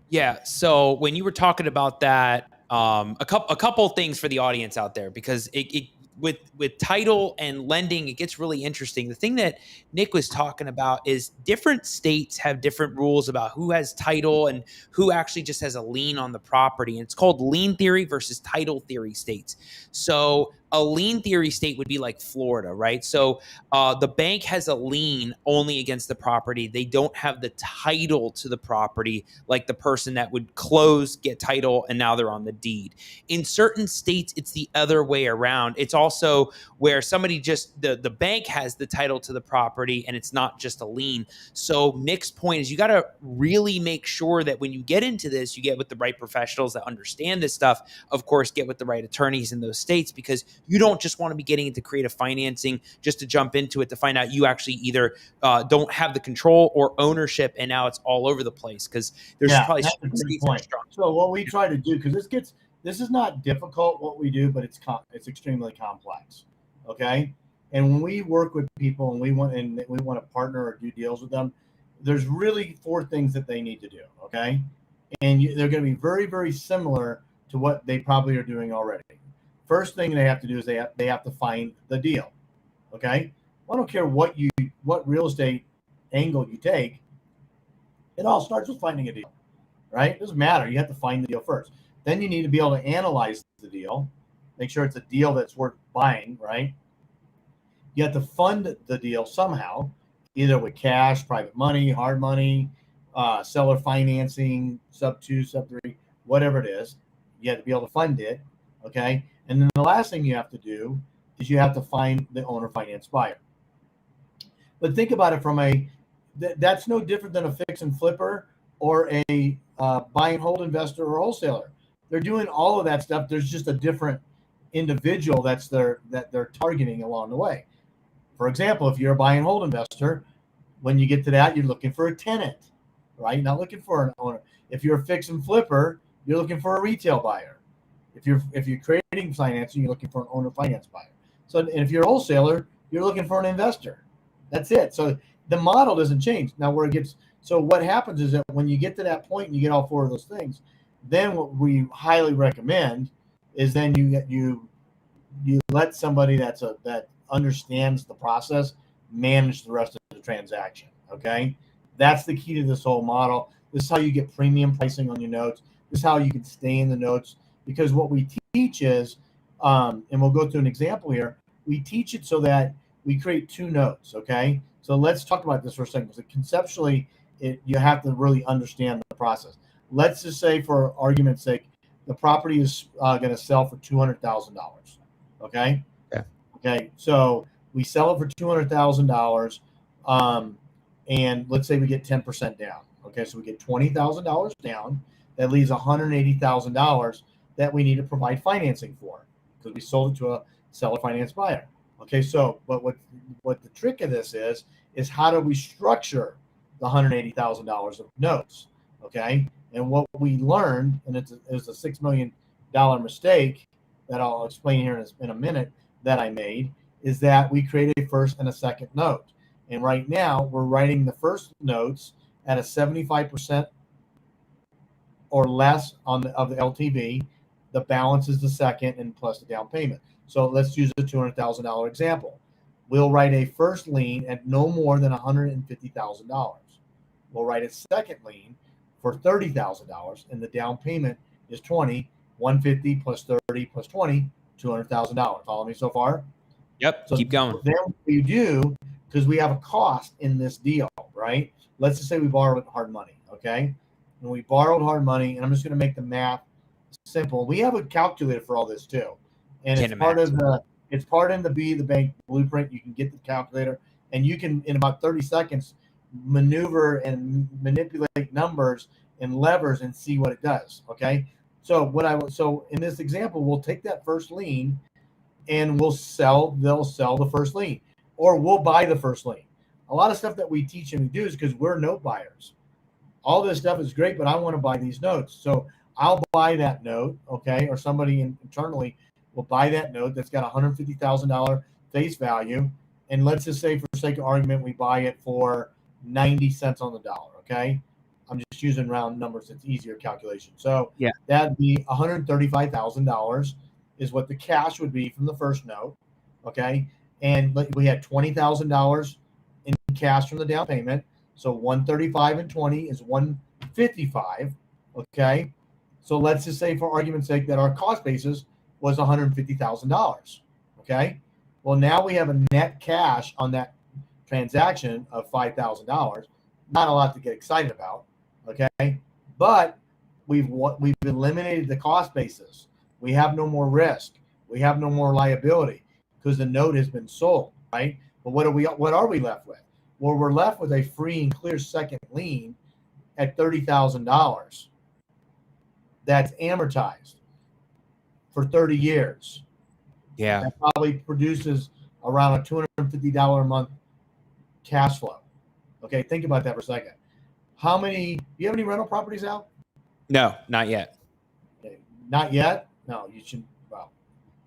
Yeah. So when you were talking about that, a couple things for the audience out there, because it with title and lending, it gets really interesting. The thing that Nick was talking about is different states have different rules about who has title and who actually just has a lien on the property. And it's called lien theory versus title theory states. So a lien theory state would be like Florida, right? So the bank has a lien only against the property. They don't have the title to the property like the person that would close, get title, and now they're on the deed. In certain states, it's the other way around. It's also where somebody just, the bank has the title to the property and it's not just a lien. So Nick's point is you got to really make sure that when you get into this, you get with the right professionals that understand this stuff. Of course, get with the right attorneys in those states because You don't just want to be getting into creative financing just to jump into it to find out you actually either don't have the control or ownership, and now it's all over the place because there's Yeah, probably that's a great safe and point. strong. So what we try to do, because this is not difficult what we do, but it's extremely complex. Okay, and when we work with people and we want to partner or do deals with them, there's really 4 things that they need to do. Okay, and they're going to be very, very similar to what they probably are doing already. First thing they have to do is they have to find the deal. Okay, I don't care what real estate angle you take. It all starts with finding a deal, right? It doesn't matter. You have to find the deal first. Then you need to be able to analyze the deal, make sure it's a deal that's worth buying, right? You have to fund the deal somehow, either with cash, private money, hard money, seller financing, sub 2, sub 3, whatever it is. You have to be able to fund it, okay? And then the last thing you have to do is you have to find the owner finance buyer. But think about it from that's no different than a fix and flipper or a buy and hold investor or wholesaler. They're doing all of that stuff. There's just a different individual that they're targeting along the way. For example, if you're a buy and hold investor, when you get to that, you're looking for a tenant, right? You're not looking for an owner. If you're a fix and flipper, you're looking for a retail buyer. If you're creating financing, you're looking for an owner finance buyer. So, and if you're a wholesaler, you're looking for an investor. That's it. So the model doesn't change. Now what happens is that when you get to that point and you get all 4 of those things, then what we highly recommend is then you let somebody that understands the process manage the rest of the transaction. Okay, that's the key to this whole model. This is how you get premium pricing on your notes. This is how you can stay in the notes, because what we teach is, and we'll go through an example here. We teach it so that we create 2 notes. Okay, so let's talk about this for a second, because conceptually, you have to really understand the process. Let's just say, for argument's sake, the property is going to sell for $200,000. Okay. Yeah. Okay. So we sell it for $200,000, and let's say we get 10% down. Okay, so we get $20,000 down. That leaves $180,000 that we need to provide financing for, because we sold it to a seller finance buyer. Okay, so but what the trick of this is how do we structure the $180,000 of notes? Okay, and what we learned, and it was a $6 million mistake that I'll explain here in a minute that I made, is that we created a first and a second note. And right now we're writing the first notes at a 75% or less of the LTV. The balance is the second and plus the down payment. So let's use a $200,000 example. We'll write a first lien at no more than $150,000. We'll write a second lien for $30,000, and the down payment is $150 plus 30 plus 20, $200,000. Follow me so far? Yep. So keep going. Then we do, because we have a cost in this deal, right? Let's just say we borrowed hard money, okay? And we borrowed hard money, and I'm just going to make the math simple. We have a calculator for all this too, and it's part in the Be the Bank blueprint. You can get the calculator, and you can, in about 30 seconds, maneuver and manipulate numbers and levers and see what it does. Okay, so in this example, we'll take that first lien, and they'll sell the first lien, or we'll buy the first lien. A lot of stuff that we teach and do is because we're note buyers. All this stuff is great, but I want to buy these notes. So I'll buy that note, okay, or somebody internally will buy that note that's got $150,000 face value. And let's just say, for sake of argument, we buy it for 90 cents on the dollar, okay? I'm just using round numbers. It's easier calculation. So yeah, that'd be $135,000 is what the cash would be from the first note, okay? And we had $20,000 in cash from the down payment. So 135 and 20 is 155, okay? So let's just say, for argument's sake, that our cost basis was $150,000, okay? Well, now we have a net cash on that transaction of $5,000. Not a lot to get excited about, okay? But we've eliminated the cost basis. We have no more risk. We have no more liability because the note has been sold, right? But what are we left with? Well, we're left with a free and clear second lien at $30,000 that's amortized for 30 years. Yeah. That probably produces around a $250 a month cash flow. Okay, think about that for a second. Do you have any rental properties out? No, not yet. Okay, not yet? No, you should.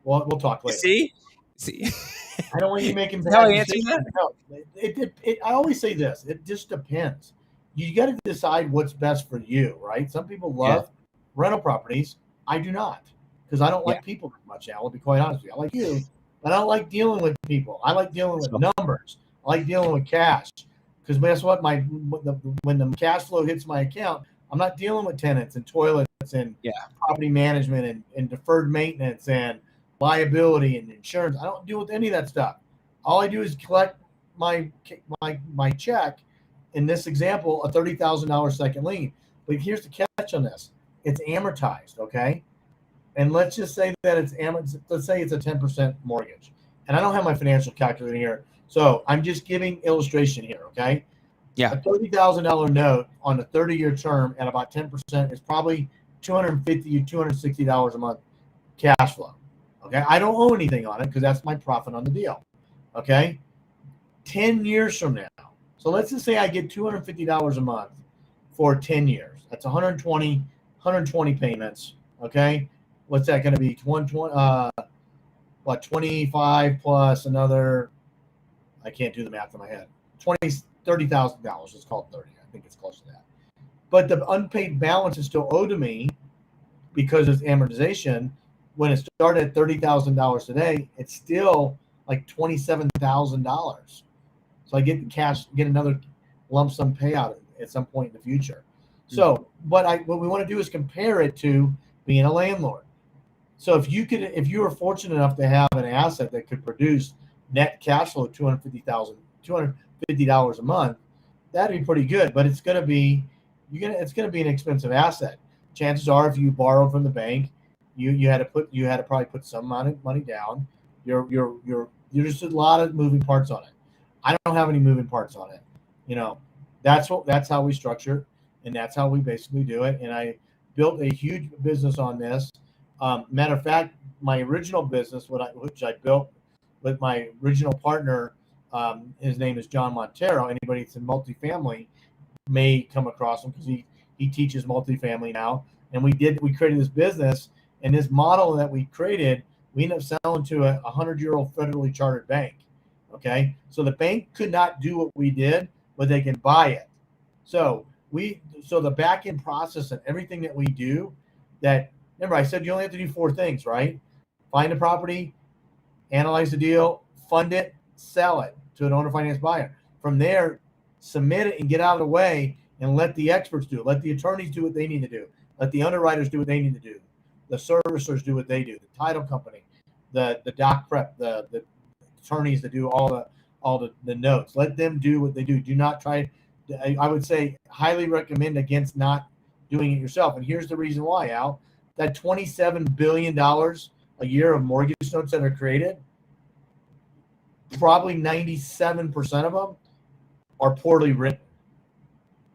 We'll talk later. See? I don't want you making How bad I answering decisions. that? No, I always say this. It just depends. You got to decide what's best for you, right? Some people love rental properties. I do not, because I don't like people very much. I'll be quite honest with you. I like you, but I don't like dealing with people. I like dealing with numbers. I like dealing with cash, because guess what? When the cash flow hits my account, I'm not dealing with tenants and toilets and property management and deferred maintenance and liability and insurance. I don't deal with any of that stuff. All I do is collect my check. In this example, a $30,000 second lien. But here's the catch on this: it's amortized, okay? And let's just say that let's say it's a 10% mortgage. And I don't have my financial calculator here, so I'm just giving illustration here, okay? Yeah. A $30,000 note on a 30-year term at about 10% is probably $250 to $260 a month cash flow. Okay, I don't owe anything on it because that's my profit on the deal. Okay, 10 years from now. So let's just say I get $250 a month for 10 years. That's 120 payments. Okay, what's that going to be? 25 plus another. I can't do the math in my head. $30,000. Let's call it 30. I think it's close to that. But the unpaid balance is still owed to me because it's amortization. When it started at $30,000 today, it's still like $27,000. So I get the cash, get another lump sum payout at some point in the future. So what we want to do is compare it to being a landlord. So if you were fortunate enough to have an asset that could produce net cash flow of $250 a month, that'd be pretty good. But it's going to be an expensive asset. Chances are, if you borrowed from the bank, you had to probably put some amount of money down. You're just a lot of moving parts on it. I don't have any moving parts on it. That's how we structure, and that's how we basically do it. And I built a huge business on this. Matter of fact, my original business, which I built with my original partner, his name is John Montero. Anybody that's in multifamily may come across him because he teaches multifamily now. And we created this business. And this model that we created, we ended up selling to a 100-year-old federally chartered bank. Okay, so the bank could not do what we did, but they can buy it. So the back end process and everything that we do. That remember, I said you only have to do 4 things, right? Find a property, analyze the deal, fund it, sell it to an owner finance buyer. From there, submit it and get out of the way, and let the experts do it. Let the attorneys do what they need to do. Let the underwriters do what they need to do. The servicers do what they do. The title company, the doc prep, the attorneys that do all the notes. Let them do what they do. Do not try. I would say highly recommend against not doing it yourself. And here's the reason why, Al. That $27 billion a year of mortgage notes that are created, probably 97% of them are poorly written.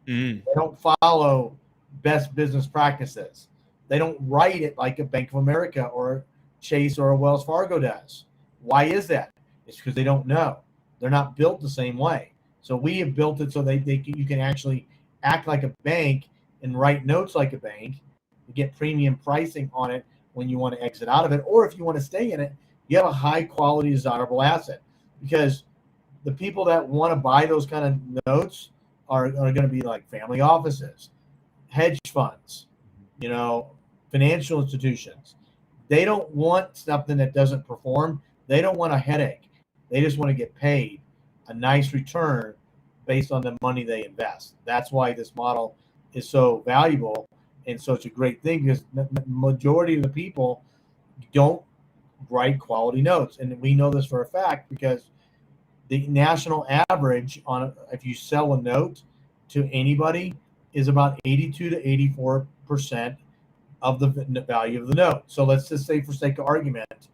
They don't follow best business practices. They don't write it like a Bank of America or Chase or a Wells Fargo does. Why is that? It's because they don't know. They're not built the same way. So we have built it so you can actually act like a bank and write notes like a bank. You get premium pricing on it when you want to exit out of it, or if you want to stay in it, you have a high quality, desirable asset. Because the people that want to buy those kind of notes are going to be like family offices, hedge funds, financial institutions. They don't want something that doesn't perform. They don't want a headache. They just want to get paid a nice return based on the money they invest. That's why this model is so valuable and such a great thing, because the majority of the people don't write quality notes. And we know this for a fact because the national average if you sell a note to anybody is about 82 to 84% of the value of the note. So let's just say, for sake of argument,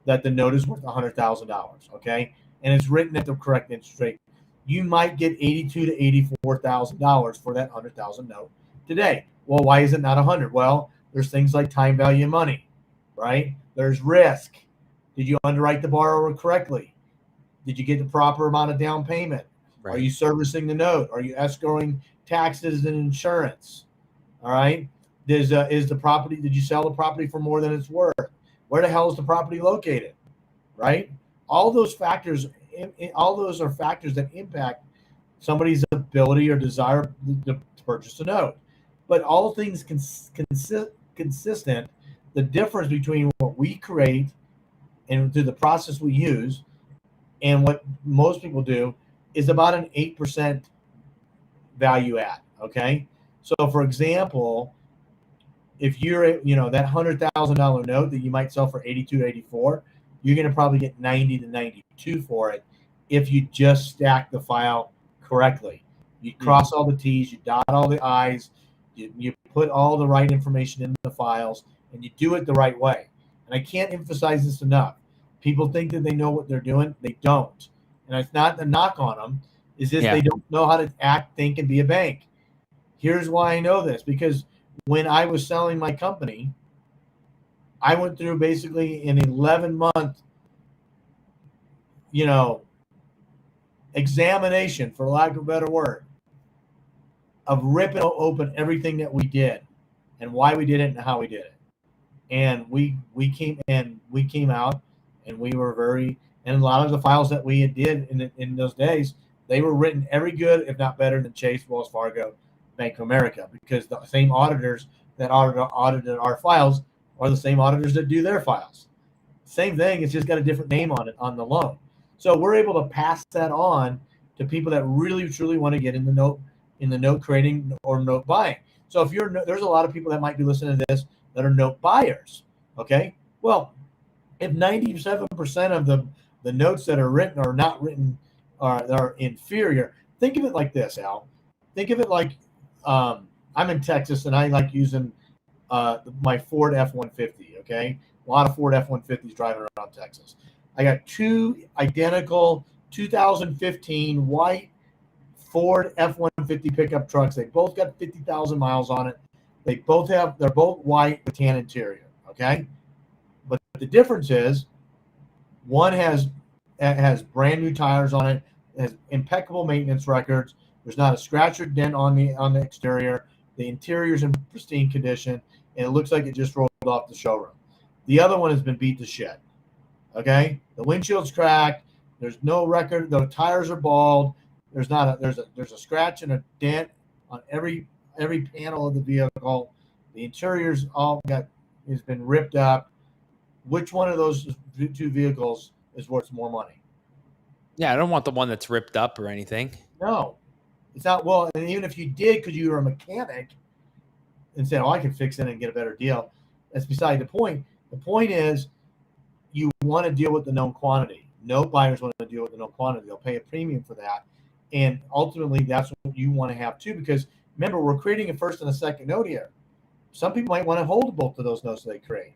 that the note is worth $100,000, okay? And it's written at the correct interest rate. You might get $82,000 to $84,000 for that $100,000 note today. Well, why is it not 100? Well, there's things like time value of money, right? There's risk. Did you underwrite the borrower correctly? Did you get the proper amount of down payment? Right. Are you servicing the note? Are you escrowing taxes and insurance? All right. Is the property, did you sell the property for more than it's worth? Where the hell is the property located? Right. All those factors, all those are factors that impact somebody's ability or desire to purchase a note. But all things consistent, the difference between what we create and through the process we use and what most people do is about an 8% value add. Okay. So for example, if you're, that $100,000 note that you might sell for 82, 84, you're going to probably get 90 to 92 for it if you just stack the file correctly. You cross all the T's, you dot all the I's, you put all the right information in the files, and you do it the right way. And I can't emphasize this enough. People think that they know what they're doing. They don't. And it's not a knock on them. It's just they don't know how to act, think, and be a bank. Here's why I know this. Because when I was selling my company, I went through basically an 11-month, examination, for lack of a better word, of ripping open everything that we did and why we did it and how we did it. And we came out and we were and a lot of the files that we did in those days, they were written every good, if not better, than Chase, Wells Fargo, Bank of America, because the same auditors that audited our files are the same auditors that do their files. Same thing, it's just got a different name on it on the loan. So we're able to pass that on to people that really truly want to get in the note creating or note buying. So if there's a lot of people that might be listening to this that are note buyers. Okay, well, if 97% of the notes that are written or not written are inferior, think of it like this, Al. Think of it like I'm in Texas and I like using my Ford F-150. Okay, a lot of Ford F-150s driving around Texas. I got two identical 2015 white Ford F-150 pickup trucks. They both got 50,000 miles on it. They're both white with tan interior. Okay, but the difference is one has brand new tires on it, has impeccable maintenance records. There's not a scratch or dent on the exterior. The interior's in pristine condition, and it looks like it just rolled off the showroom. The other one has been beat to shit. Okay, the windshield's cracked. There's no record. The tires are bald. There's a scratch and a dent on every panel of the vehicle. The interior's has been ripped up. Which one of those two vehicles is worth more money? Yeah, I don't want the one that's ripped up or anything. No, it's not. Well, and even if you did, because you were a mechanic and said, "Oh, I can fix it and get a better deal," that's beside the point. The point is, you want to deal with the known quantity. No buyers want to deal with the known quantity. They'll pay a premium for that, and ultimately, that's what you want to have too. Because remember, we're creating a first and a second note here. Some people might want to hold both of those notes they create,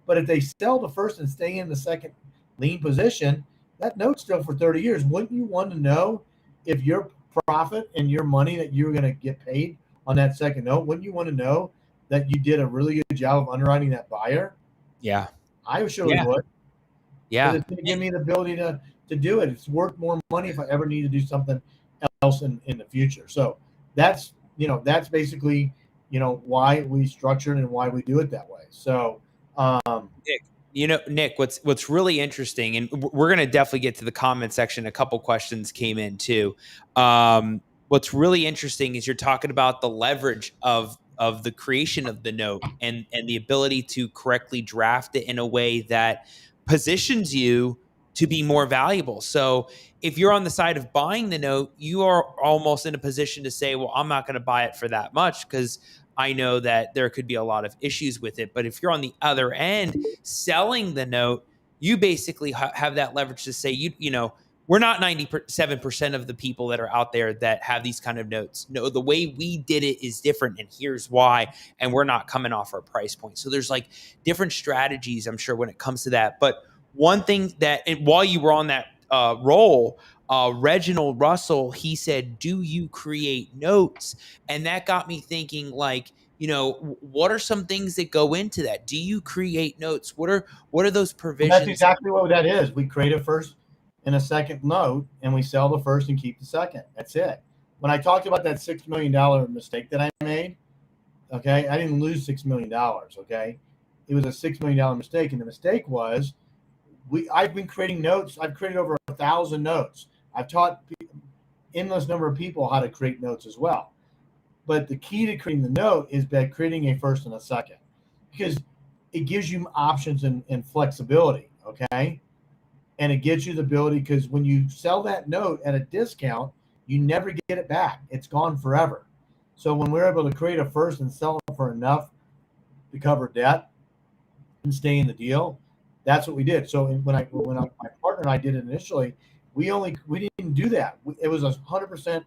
but if they sell the first and stay in the second lien position, that note's still for 30 years. Wouldn't you want to know if your profit and your money that you're going to get paid on that second note, wouldn't you want to know that you did a really good job of underwriting that buyer? Yeah. I surely would. Yeah. It's going to give me the ability to do it. It's worth more money if I ever need to do something else in the future. So that's basically, why we structured and why we do it that way. So, Nick, what's really interesting, and we're going to definitely get to the comment section. A couple questions came in too. What's really interesting is you're talking about the leverage of the creation of the note and the ability to correctly draft it in a way that positions you to be more valuable. So if you're on the side of buying the note, you are almost in a position to say, well, I'm not going to buy it for that much because I know that there could be a lot of issues with it. But if you're on the other end selling the note, you basically have that leverage to say, we're not 97% of the people that are out there that have these kind of notes. No, the way we did it is different, and here's why. And we're not coming off our price point. So there's like different strategies, I'm sure, when it comes to that. But one thing that, and while you were on that role, Reginald Russell, he said, do you create notes? And that got me thinking, like, what are some things that go into that? Do you create notes? What are those Well, provisions? that's exactly what that is. We create a first and a second note, and we sell the first and keep the second. That's it. When I talked about that $6 million mistake that I made, okay, I didn't lose $6 million, okay? It was a $6 million mistake, and the mistake was I've been creating notes. I've created over 1,000 notes. I've taught endless number of people how to create notes as well. But the key to creating the note is by creating a first and a second, because it gives you options and flexibility, okay? And it gives you the ability, because when you sell that note at a discount, you never get it back. It's gone forever. So when we're able to create a first and sell it for enough to cover debt and stay in the deal, that's what we did. So when my partner and I did it initially, we didn't do that. It was 100%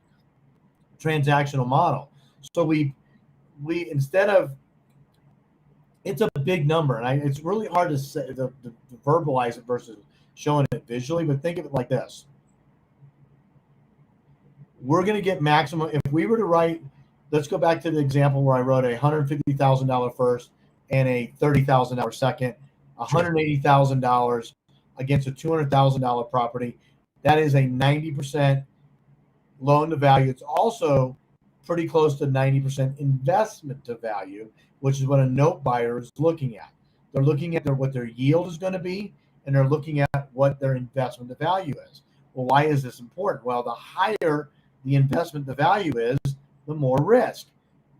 transactional model. So we instead of, it's a big number, and it's really hard to say to verbalize it versus showing it visually. But think of it like this: we're going to get maximum if we were to write. Let's go back to the example where I wrote a $150,000 first and a $30,000 second, $180,000 against a $200,000 property. That is a 90% loan to value. It's also pretty close to 90% investment to value, which is what a note buyer is looking at. They're looking at what their yield is going to be, and they're looking at what their investment to value is. Well, why is this important? Well, the higher the investment to value is, the more risk.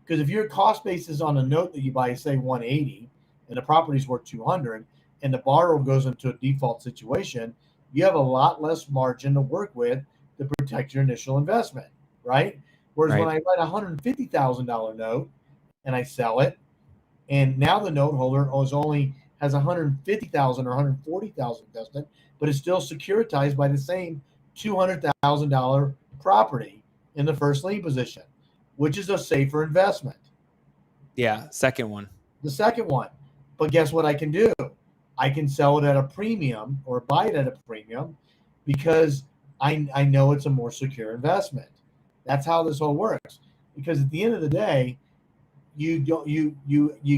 Because if your cost basis on a note that you buy, say 180, and the property's worth 200, and the borrower goes into a default situation, you have a lot less margin to work with to protect your initial investment, right? Whereas when I write a $150,000 note and I sell it, and now the note holder has $150,000 or $140,000 invested, but it's still securitized by the same $200,000 property in the first lien position, which is a safer investment. Yeah, second one. The second one. But guess what I can do? I can sell it at a premium or buy it at a premium because I know it's a more secure investment. That's how this all works. Because at the end of the day, you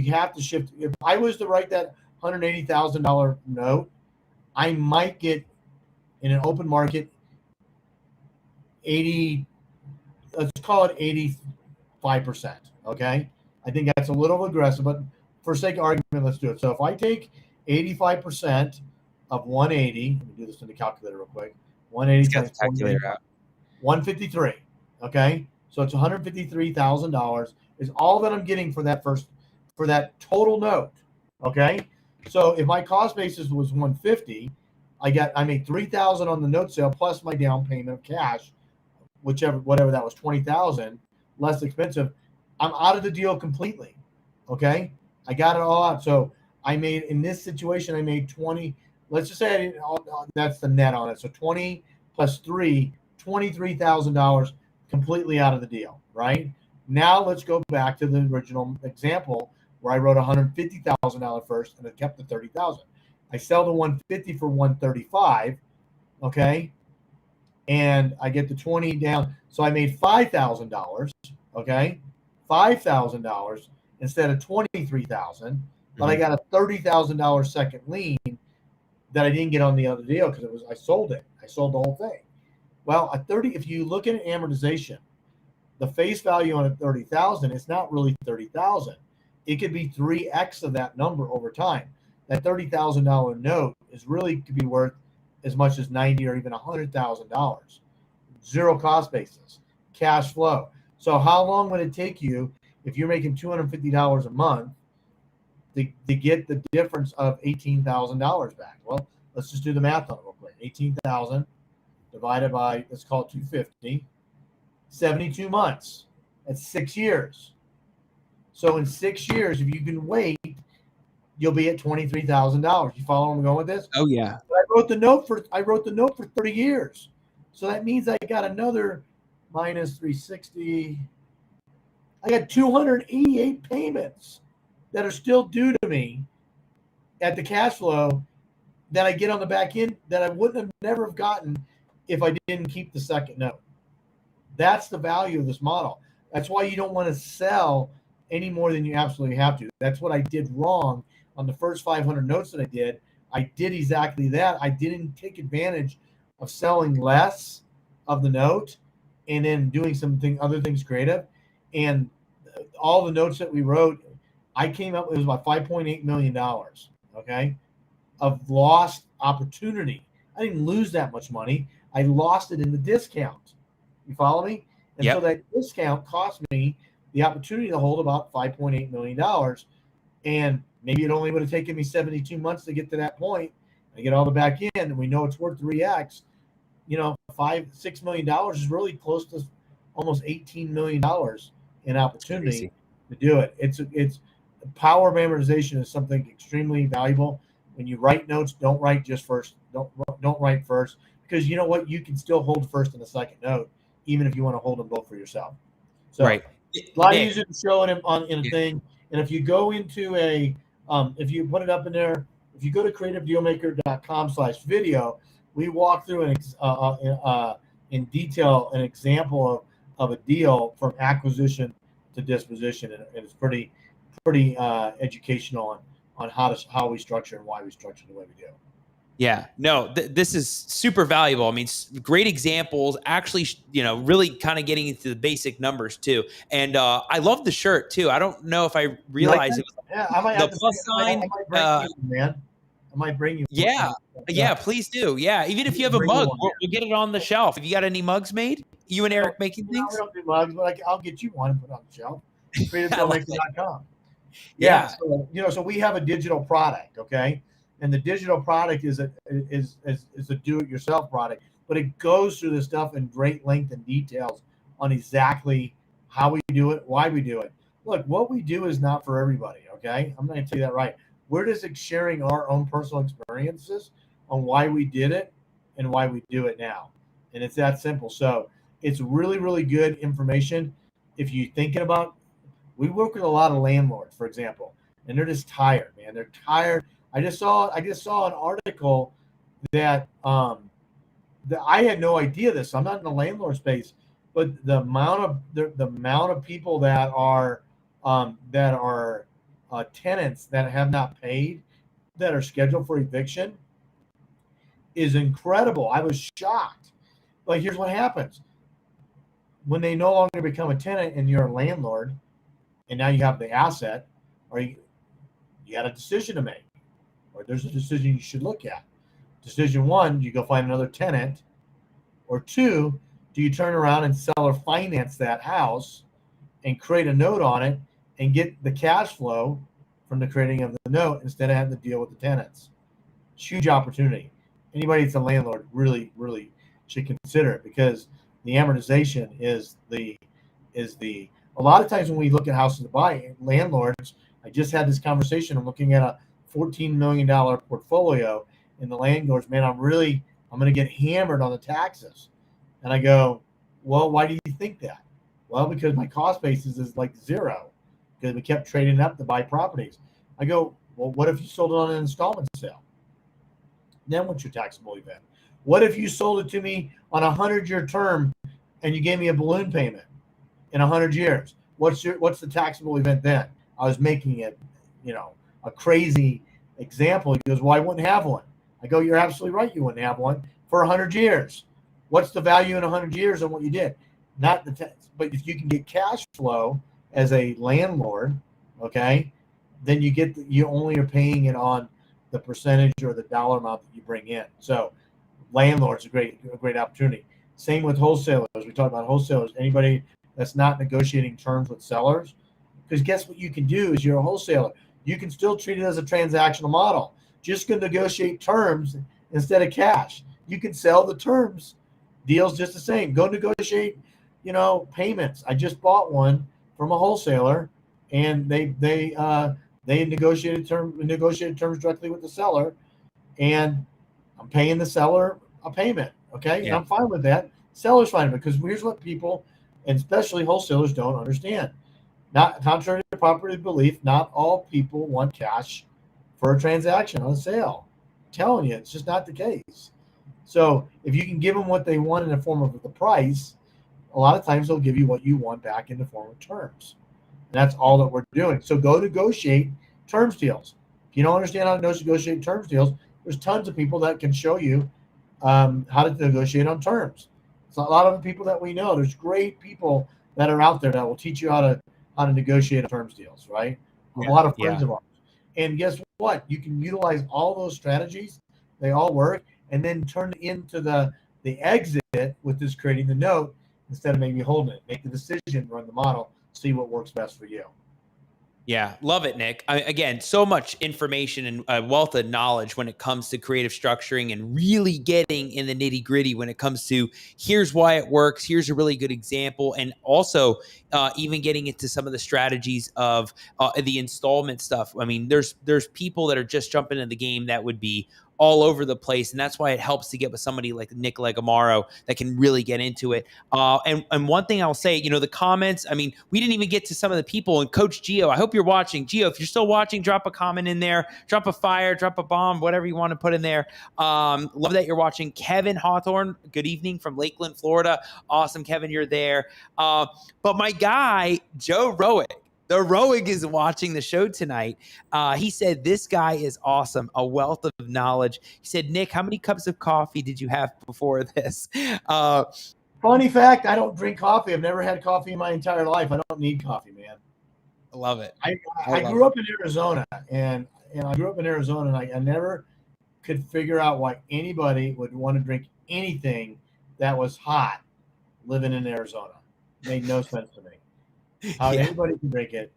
have to shift. If I was to write that $180,000 note, I might get in an open market 80, let's call it 85%. Okay. I think that's a little aggressive, but for sake of argument, let's do it. So if I take 85% of 180, let me do this in the calculator real quick. 180 times 153. Okay. So it's $153,000 is all that I'm getting for that total note. Okay. So if my cost basis was 150, I made 3,000 on the note sale plus my down payment of cash, whatever that was, 20,000 less expensive. I'm out of the deal completely. Okay. I got it all out. So in this situation, I made 20. Let's just say that's the net on it. So 20 plus 3, $23,000 completely out of the deal, right? Now let's go back to the original example where I wrote $150,000 first and I kept the 30,000. I sell the 150 for 135, okay? And I get the 20 down. So I made $5,000, okay? $5,000 instead of 23,000, but I got a $30,000 second lien that I didn't get on the other deal because I sold it. I sold the whole thing. Well, if you look at amortization, the face value on a 30,000, it's not really 30,000. It could be 3x of that number over time. That $30,000 note could be worth as much as $90,000 or even $100,000. Zero cost basis, cash flow. So how long would it take you if you're making $250 a month to get the difference of $18,000 back? Well, let's just do the math on it real quick. 18,000 divided by, let's call it 250, 72 months. That's 6 years. So in 6 years, if you can wait, you'll be at $23,000. You follow where I'm going with this? Oh yeah. But I wrote the note for 30 years. So that means I got another minus 360. I got 288 payments that are still due to me at the cash flow that I get on the back end that I wouldn't have never have gotten if I didn't keep the second note. That's the value of this model. That's why you don't want to sell any more than you absolutely have to. That's what I did wrong on the first 500 notes that I did. I did exactly that. I didn't take advantage of selling less of the note and then doing other things creative. And all the notes that we wrote, I came up with, it was about $5.8 million, okay, of lost opportunity. I didn't lose that much money. I lost it in the discount. You follow me? And so that discount cost me the opportunity to hold about $5.8 million. And maybe it only would have taken me 72 months to get to that point. I get all the back end, and we know it's worth 3x. $6 million is really close to almost $18 million in opportunity to do it. It's power of amortization is something extremely valuable. When you write notes, don't write just first. Don't write first, because you know what? You can still hold first and the second note, even if you want to hold them both for yourself. So a lot easier to show in a thing. And if you go into if you put it up in there, if you go to creativedealmaker.com/video, we walk through in detail an example of a deal from acquisition to disposition, and it's pretty educational on how we structure and why we structure the way we do. Yeah, no, this is super valuable. I mean, great examples, actually, really kind of getting into the basic numbers too. And I love the shirt too. I don't know if I realized it was I might the plus sign. I might bring you. Yeah, please do. Yeah, even if you have a mug, we'll get it on the shelf. Have you got any mugs made? You and Eric making things? We don't do mugs, but I'll get you one and put it on the shelf. CreativeDealMaker.com. So we have a digital product, okay? And the digital product is a do-it-yourself product, but it goes through the stuff in great length and details on exactly how we do it, why we do it. Look, what we do is not for everybody, okay? I'm going to tell you that right. We're just sharing our own personal experiences on why we did it and why we do it now. And it's that simple. So it's really, really good information. If you're thinking about, we work with a lot of landlords, for example, and they're just tired, man. They're tired. I just saw an article that that I had no idea this. I'm not in the landlord space, but the amount of people that are tenants that have not paid, that are scheduled for eviction, is incredible. I was shocked. But here's what happens. When they no longer become a tenant and you're a landlord, and now you have the asset, or you got a decision to make, or there's a decision you should look at. Decision one, do you go find another tenant? Or two, do you turn around and sell or finance that house and create a note on it and get the cash flow from the creating of the note instead of having to deal with the tenants? Huge opportunity. Anybody that's a landlord really, really should consider it, because the amortization is a lot of times when we look at houses to buy, landlords, I just had this conversation. I'm looking at a $14 million portfolio, and the landlords, man, I'm going to get hammered on the taxes. And I go, well, why do you think that? Well, because my cost basis is like zero, because we kept trading up to buy properties. I go, well, what if you sold it on an installment sale? Then what's your taxable event? What if you sold it to me on a 100-year term and you gave me a balloon payment in 100 years? What's the taxable event then? I was making it, a crazy example. He goes, well, I wouldn't have one. I go, you're absolutely right. You wouldn't have one for 100 years. What's the value in 100 years on what you did? Not the tax, but if you can get cash flow as a landlord, okay, then you only are paying it on the percentage or the dollar amount that you bring in. So landlords a great opportunity. Same with wholesalers. We talk about wholesalers. Anybody that's not negotiating terms with sellers, because guess what you can do is you're a wholesaler. You can still treat it as a transactional model. Just go negotiate terms instead of cash. You can sell the terms, deals just the same. Go negotiate, payments. I just bought one from a wholesaler, and they negotiated terms directly with the seller, and I'm paying the seller a payment. Okay, and I'm fine with that. Seller's fine, because here's what people, and especially wholesalers, don't understand. Not contrary to popular belief, not all people want cash for a transaction on a sale. I'm telling you, it's just not the case. So if you can give them what they want in the form of the price, a lot of times they'll give you what you want back in the form of terms. And that's all that we're doing. So go negotiate terms deals. If you don't understand how to negotiate terms deals, there's tons of people that can show you how to negotiate on terms. So a lot of the people that we know, there's great people that are out there that will teach you how to negotiate terms deals, right? A lot of friends of ours. And guess what? You can utilize all those strategies. They all work, and then turn into the exit with this creating the note instead of maybe holding it. Make the decision, run the model, see what works best for you. Yeah, love it, Nick. Again, so much information and a wealth of knowledge when it comes to creative structuring and really getting in the nitty gritty when it comes to here's why it works, here's a really good example, and also even getting into some of the strategies of the installment stuff. I mean, there's people that are just jumping in the game that would be all over the place, and that's why it helps to get with somebody like Nick Legamaro that can really get into it. And one thing I'll say, the comments. I mean, we didn't even get to some of the people. And Coach Gio, I hope you're watching. Gio, if you're still watching, drop a comment in there, drop a fire, drop a bomb, whatever you want to put in there. Love that you're watching. Kevin Hawthorne, good evening from Lakeland, Florida. Awesome, Kevin, you're there. But my guy, Joe Rowick. The Roig is watching the show tonight. He said, this guy is awesome, a wealth of knowledge. He said, Nick, how many cups of coffee did you have before this? Funny fact, I don't drink coffee. I've never had coffee in my entire life. I don't need coffee, man. I love it. I grew up in Arizona, and I grew up in Arizona, and I never could figure out why anybody would want to drink anything that was hot living in Arizona. It made no sense to me. How anybody can drink it,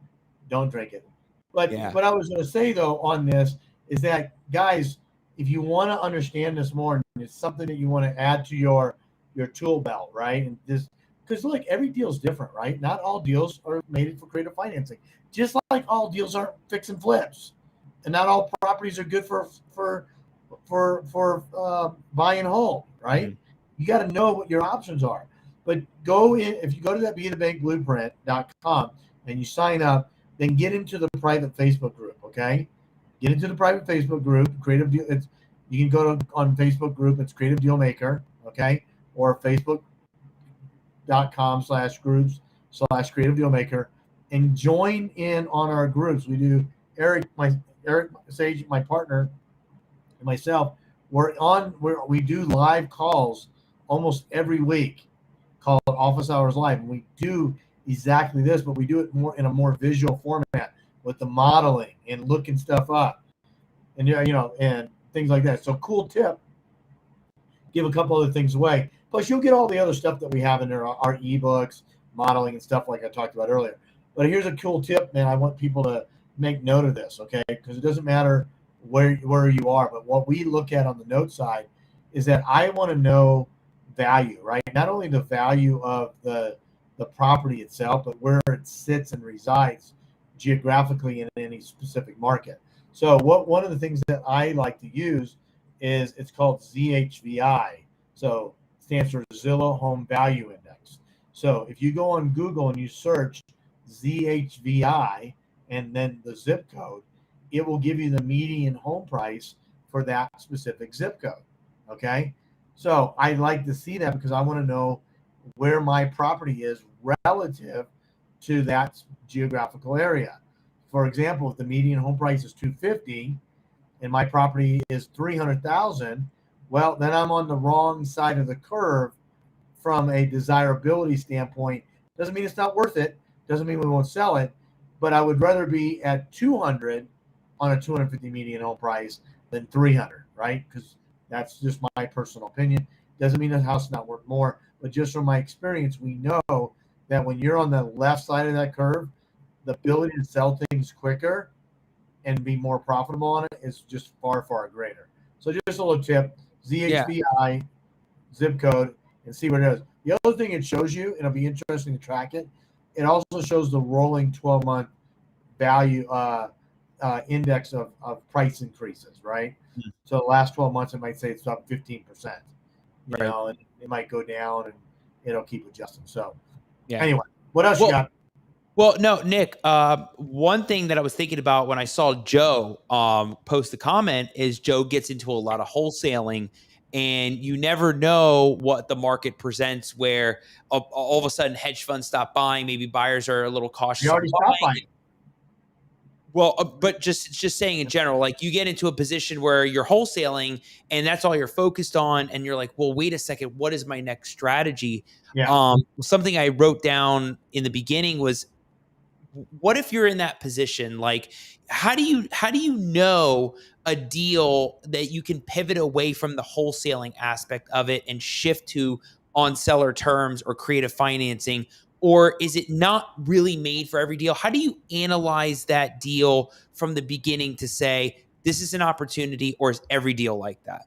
don't drink it. But what I was going to say, though, on this is that, guys, if you want to understand this more, and it's something that you want to add to your tool belt, right? And this, because look, every deal is different, right? Not all deals are made for creative financing, just like all deals aren't fix and flips, and not all properties are good for buying home, right? Mm-hmm. You got to know what your options are. But go in, if you go to that bethebankblueprint.com and you sign up, then get into the private Facebook group, okay? Get into the private Facebook group, Creative Deal. You can go on Facebook group, it's Creative Deal Maker, okay? Or facebook.com/groups/Creative Deal Maker, and join in on our groups. We do, Eric Sage, my partner, and myself, we do live calls almost every week, called Office Hours Live, and we do exactly this, but we do it more in a more visual format with the modeling and looking stuff up, and and things like that. So cool tip. Give a couple other things away. Plus, you'll get all the other stuff that we have in there, our ebooks, modeling, and stuff like I talked about earlier. But here's a cool tip, man. I want people to make note of this, okay? Because it doesn't matter where you are, but what we look at on the note side is that I want to know value, right? Not only the value of the property itself, but where it sits and resides geographically in any specific market. So one of the things that I like to use is, it's called ZHVI. So it stands for Zillow Home Value Index. So if you go on Google and you search ZHVI and then the zip code, it will give you the median home price for that specific zip code. Okay. So I like to see that because I want to know where my property is relative to that geographical area. For example, if the median home price is $250 and my property is $300,000, well, then I'm on the wrong side of the curve from a desirability standpoint. Doesn't mean it's not worth it. Doesn't mean we won't sell it, but I would rather be at 200 on a 250 median home price than 300, right? Because that's just my personal opinion. Doesn't mean the house is not worth more, but just from my experience, we know that when you're on the left side of that curve, the ability to sell things quicker and be more profitable on it is just far, far greater. So just a little tip, ZHVI, zip code, and see what it is. The other thing it shows you, and it'll be interesting to track it, it also shows the rolling 12-month value index of price increases, right? Mm-hmm. So the last 12 months, it might say it's up 15%. You know, and it might go down and it'll keep adjusting. So anyway, what else you got? Well, no, Nick, one thing that I was thinking about when I saw Joe post the comment is Joe gets into a lot of wholesaling. And you never know what the market presents, where all of a sudden hedge funds stop buying. Maybe buyers are a little We cautious on already stopped buying. buying. Well, but just saying in general, like you get into a position where you're wholesaling and that's all you're focused on, and you're like, well, wait a second, what is my next strategy? Yeah. Something I wrote down in the beginning was, what if you're in that position? Like, how do you know a deal that you can pivot away from the wholesaling aspect of it and shift to on seller terms or creative financing? Or is it not really made for every deal? How do you analyze that deal from the beginning to say this is an opportunity, or is every deal like that?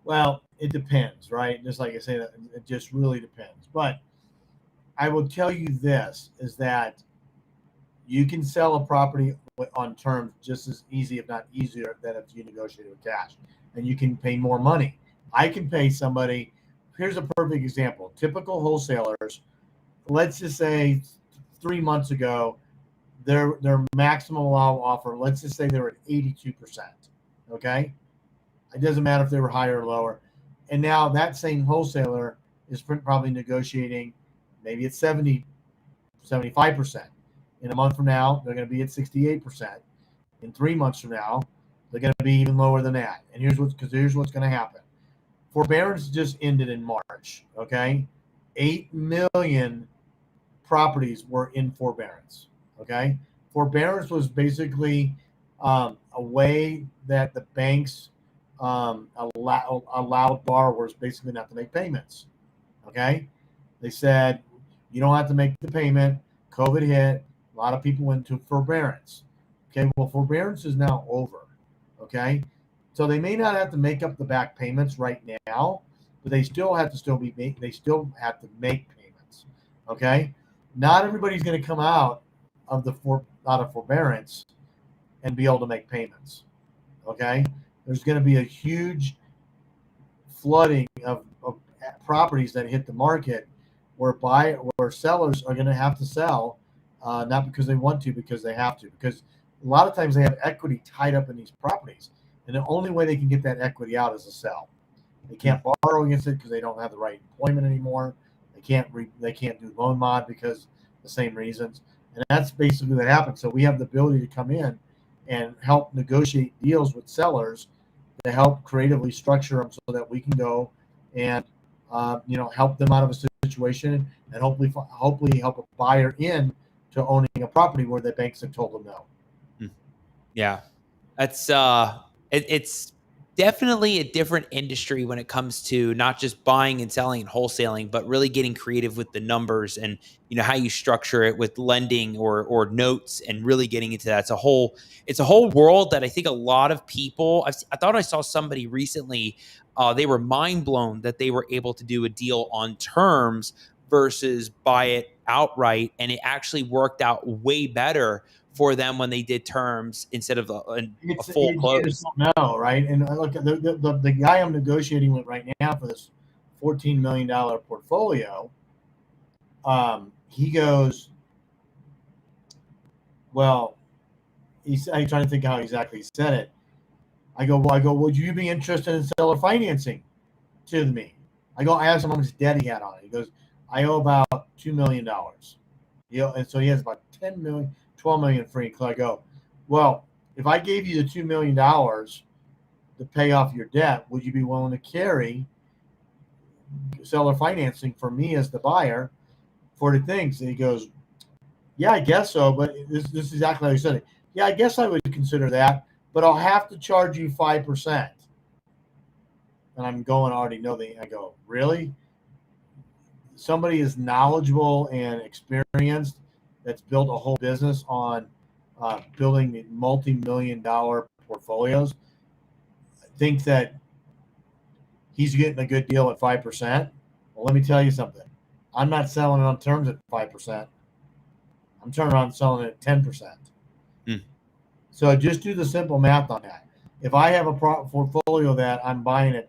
Well, it depends, right? Just like I say, it just really depends. But I will tell you this is that you can sell a property on terms just as easy, if not easier, than if you negotiate with cash, and you can pay more money. I can pay somebody. Here's a perfect example. Typical wholesalers, let's just say 3 months ago, their maximum allowed offer, let's just say they were at 82%. Okay. It doesn't matter if they were higher or lower. And now that same wholesaler is probably negotiating maybe at 70, 75%. In a month from now, they're going to be at 68%. In 3 months from now, they're going to be even lower than that. And here's what's going to happen. Forbearance just ended in March. Okay. 8 million properties were in forbearance. Okay. Forbearance was basically a way that the banks allowed borrowers basically not to make payments. Okay. They said, you don't have to make the payment. COVID hit. A lot of people went to forbearance. Okay. Well, forbearance is now over. Okay. So they may not have to make up the back payments right now, but they still have to make payments. Okay. Not everybody's going to come out of forbearance and be able to make payments. Okay. There's going to be a huge flooding of properties that hit the market where sellers are going to have to sell, not because they want to, because they have to. Because a lot of times they have equity tied up in these properties, and the only way they can get that equity out is to sell. They can't borrow against it because they don't have the right employment anymore. They can't do loan mod because the same reasons, and that's basically what happens. So we have the ability to come in and help negotiate deals with sellers to help creatively structure them so that we can go and help them out of a situation and hopefully help a buyer in to owning a property where the banks have told them no. Yeah, that's it's definitely a different industry when it comes to not just buying and selling and wholesaling, but really getting creative with the numbers and how you structure it with lending or notes, and really getting into that. It's a whole world that I think a lot of people. I thought I saw somebody recently. They were mind blown that they were able to do a deal on terms versus buy it outright, and it actually worked out way better for them when they did terms instead of a full close. You just don't know, right? And look, the guy I'm negotiating with right now for this $14 million portfolio, he goes, well, I'm trying to think how exactly he said it. I go, would you be interested in seller financing to me? I asked him how much debt he had on it. He goes, I owe about $2 million. And so he has about 10 million, 12 million free. So I go, well, if I gave you the $2 million to pay off your debt, would you be willing to carry seller financing for me as the buyer for the things? And he goes, yeah, I guess so. But this is exactly how he said it. Yeah, I guess I would consider that, but I'll have to charge you 5%. And I'm going, I already know I go, really? Somebody is knowledgeable and experienced that's built a whole business on building multi-million-dollar portfolios, think that he's getting a good deal at 5%. Well, let me tell you something. I'm not selling it on terms at 5%. I'm turning around and selling it at 10%. So just do the simple math on that. If I have a portfolio that I'm buying at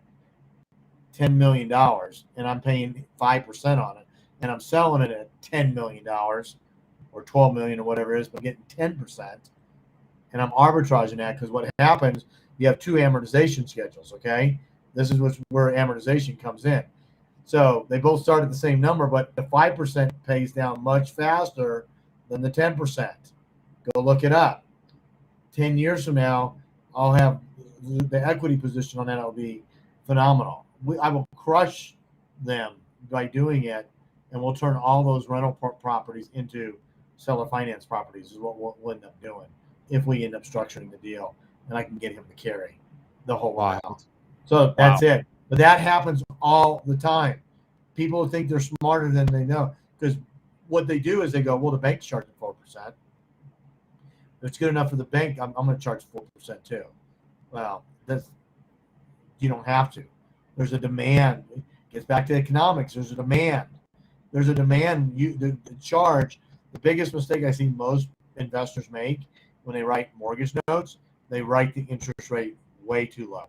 $10 million and I'm paying 5% on it, and I'm selling it at $10 million or 12 million or whatever it is, but I'm getting 10%, and I'm arbitraging that, because what happens, you have two amortization schedules, okay? This is where amortization comes in. So they both start at the same number, but the 5% pays down much faster than the 10%. Go look it up. 10 years from now, I'll have the equity position on that will be phenomenal. I will crush them by doing it, and we'll turn all those rental properties into seller finance properties is what we'll end up doing if we end up structuring the deal, and I can get him to carry the whole amount. So that's it. But that happens all the time. People think they're smarter than they know, because what they do is they go, well, the bank's charging 4%. If it's good enough for the bank, I'm going to charge 4% too. Well, you don't have to. There's a demand. It gets back to economics. There's a demand. There's a demand. The charge. The biggest mistake I see most investors make when they write mortgage notes, they write the interest rate way too low.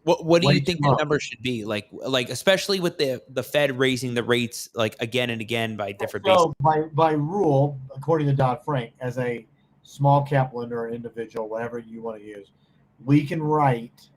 What do you think the number should be? Like especially with the Fed raising the rates like again and again by different bases. So by rule, according to Dodd-Frank, as a small cap lender or individual, whatever you want to use, we can write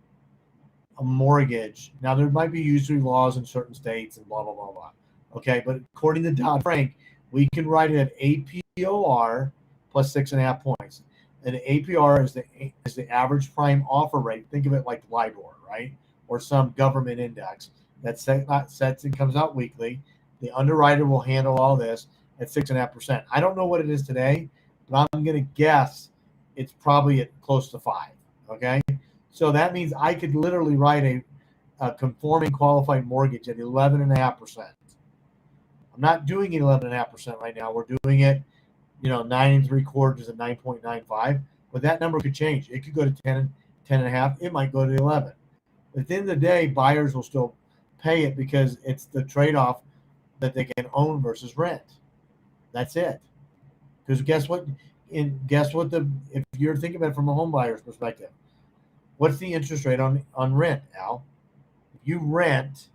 a mortgage. Now there might be usury laws in certain states and blah blah blah blah. Okay, but according to Dodd-Frank, we can write it at APR plus 6.5 points. And the APR is the average prime offer rate. Think of it like LIBOR, right? Or some government index that sets and comes out weekly. The underwriter will handle all this at 6.5%. I don't know what it is today, but I'm going to guess it's probably at close to 5. Okay, so that means I could literally write a conforming qualified mortgage at 11.5%. I'm not doing 11.5% right now. We're doing it 9 3/4 and 9.95, but that number could change. It could go to 10.5. It might go to 11. At the end of the day, buyers will still pay it because it's the trade-off that they can own versus rent. That's it. Because guess what? If you're thinking about it from a home buyer's perspective, what's the interest rate on rent, Al? If you rent,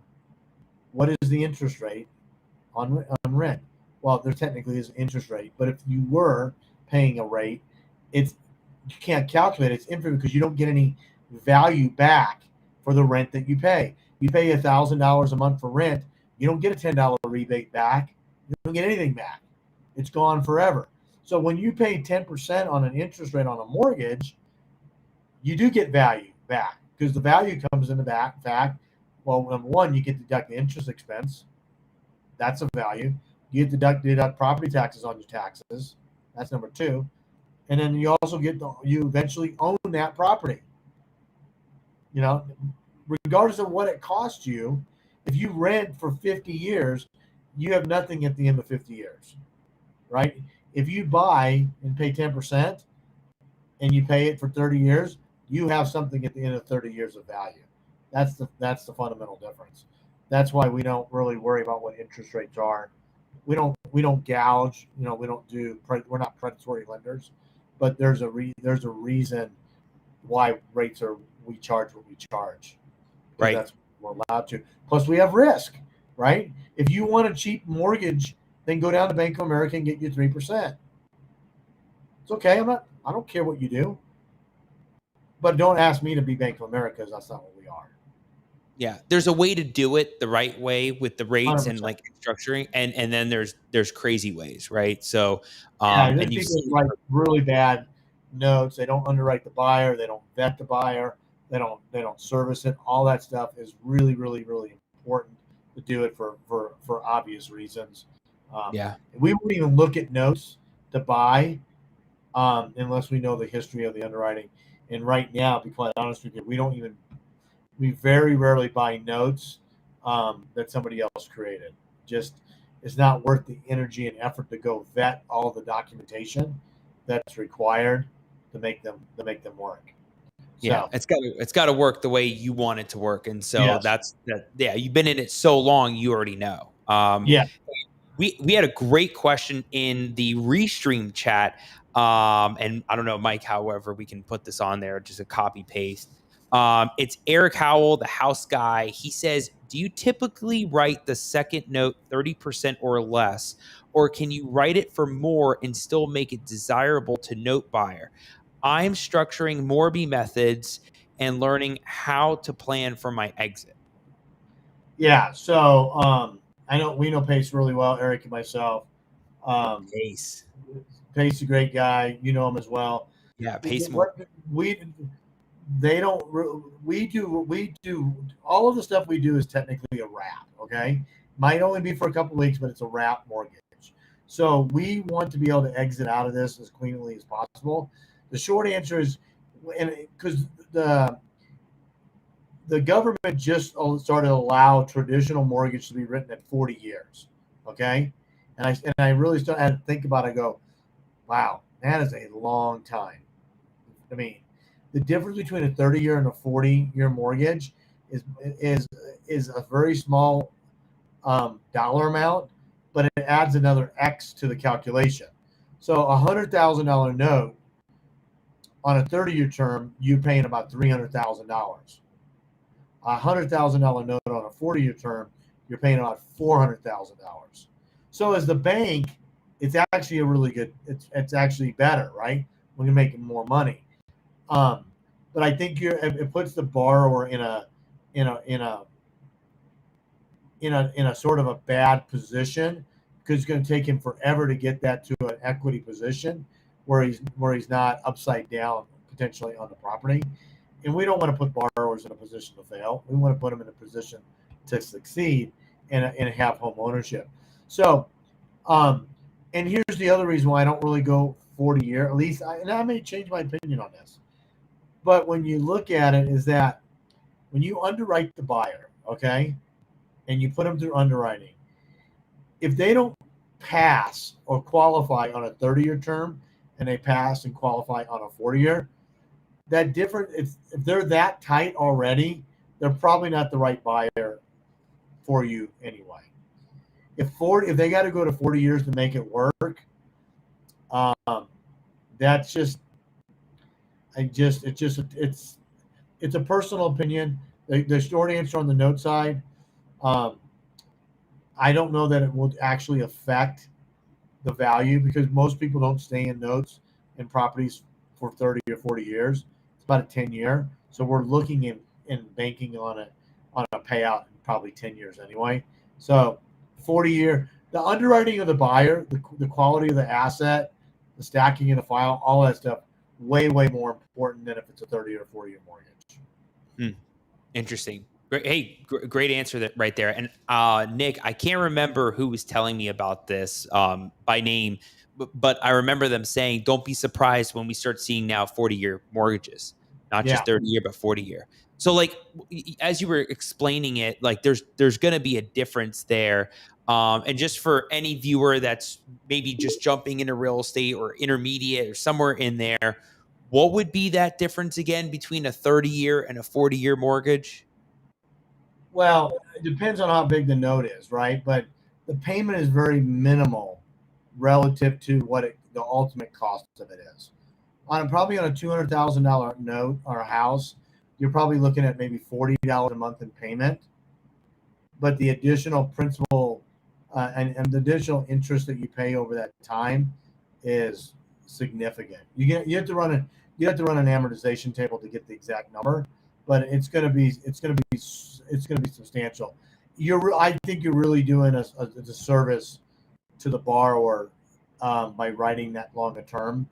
what is the interest rate on rent? Well, there technically is an interest rate, but if you were paying a rate, you can't calculate it. It's infinite because you don't get any value back for the rent that you pay. You pay $1,000 a month for rent, you don't get a $10 rebate back. You don't get anything back. It's gone forever. So when you pay 10% on an interest rate on a mortgage, you do get value back because the value comes in the fact. Well, number one, you get to deduct the interest expense. That's a value. You get to deduct property taxes on your taxes. That's number two. And then you also you eventually own that property. Regardless of what it costs you, if you rent for 50 years, you have nothing at the end of 50 years, right? If you buy and pay 10% and you pay it for 30 years, you have something at the end of 30 years of value. That's the fundamental difference. That's why we don't really worry about what interest rates are. We don't gouge. We're not predatory lenders, but there's a reason why we charge what we charge. Right. That's what we're allowed to. Plus, we have risk, right? If you want a cheap mortgage, then go down to Bank of America and get you 3%. It's okay. I don't care what you do, but don't ask me to be Bank of America because that's not what we are. Yeah, there's a way to do it the right way with the rates 100%. and like structuring, and then there's crazy ways, right? So, and people write really bad notes. They don't underwrite the buyer. They don't vet the buyer. They don't service it. All that stuff is really, really, really important to do it for obvious reasons. We won't even look at notes to buy unless we know the history of the underwriting. And right now, to be quite honest with you, we very rarely buy notes that somebody else created. Just it's not worth the energy and effort to go vet all the documentation that's required to make them work. Yeah, So, it's got to work the way you want it to work, and so yes. that's that. Yeah, you've been in it so long, you already know. Yeah. We had a great question in the Restream chat, and I don't know, Mike. However, we can put this on there, just a copy paste. It's Eric Howell, the house guy. He says, do you typically write the second note 30% or less, or can you write it for more and still make it desirable to note buyer? I'm structuring Morby methods and learning how to plan for my exit? Yeah. So we know Pace really well, Eric and myself. Pace. Pace is a great guy. You know him as well. Yeah, Pace more. We they don't we do all of the stuff we do is technically a wrap. Okay, might only be for a couple of weeks, but it's a wrap mortgage. So we want to be able to exit out of this as cleanly as possible. The short answer is, and because the government just started to allow traditional mortgage to be written at 40 years. Okay, and I really had to think about it. I go, wow, that is a long time. I mean, the difference between a 30-year and a 40-year mortgage is a very small dollar amount, but it adds another X to the calculation. So $100,000 note on a 30-year term, you're paying about $300,000. $100,000 note on a 40-year term, you're paying about $400,000. So as the bank, it's actually a really good. It's actually better, right? When you're making more money. But I think it puts the borrower in a sort of a bad position, because it's going to take him forever to get that to an equity position where he's not upside down potentially on the property. And we don't want to put borrowers in a position to fail. We want to put them in a position to succeed and have home ownership. So, and here's the other reason why I don't really go 40-year, at least, and I may change my opinion on this. But when you look at it, is that when you underwrite the buyer, okay, and you put them through underwriting, if they don't pass or qualify on a 30-year term and they pass and qualify on a 40-year, that different, if they're that tight already, they're probably not the right buyer for you anyway. If they got to go to 40 years to make it work, that's just it's a personal opinion. The short answer on the note side, I don't know that it will actually affect the value, because most people don't stay in notes in properties for 30 or 40 years. It's about a 10-year. So we're looking in banking on a payout in probably 10 years anyway. So 40-year, the underwriting of the buyer, the quality of the asset, the stacking of the file, all that stuff, way more important than if it's a 30 or 40-year mortgage. Interesting. Hey, great answer right there. And Nick, I can't remember who was telling me about this by name, but I remember them saying, don't be surprised when we start seeing now 40-year mortgages, not just 30-year, but 40-year. So like, as you were explaining it, like there's going to be a difference there. And just for any viewer that's maybe just jumping into real estate or intermediate or somewhere in there, what would be that difference again between a 30-year and a 40-year mortgage? Well, it depends on how big the note is, right? But the payment is very minimal relative to what the ultimate cost of it is. Probably on a $200,000 note or a house, you're probably looking at maybe $40 a month in payment. But the additional principal and the additional interest that you pay over that time is significant. You have to run an amortization table to get the exact number, but it's going to be substantial. I think you're really doing a disservice to the borrower by writing that longer term.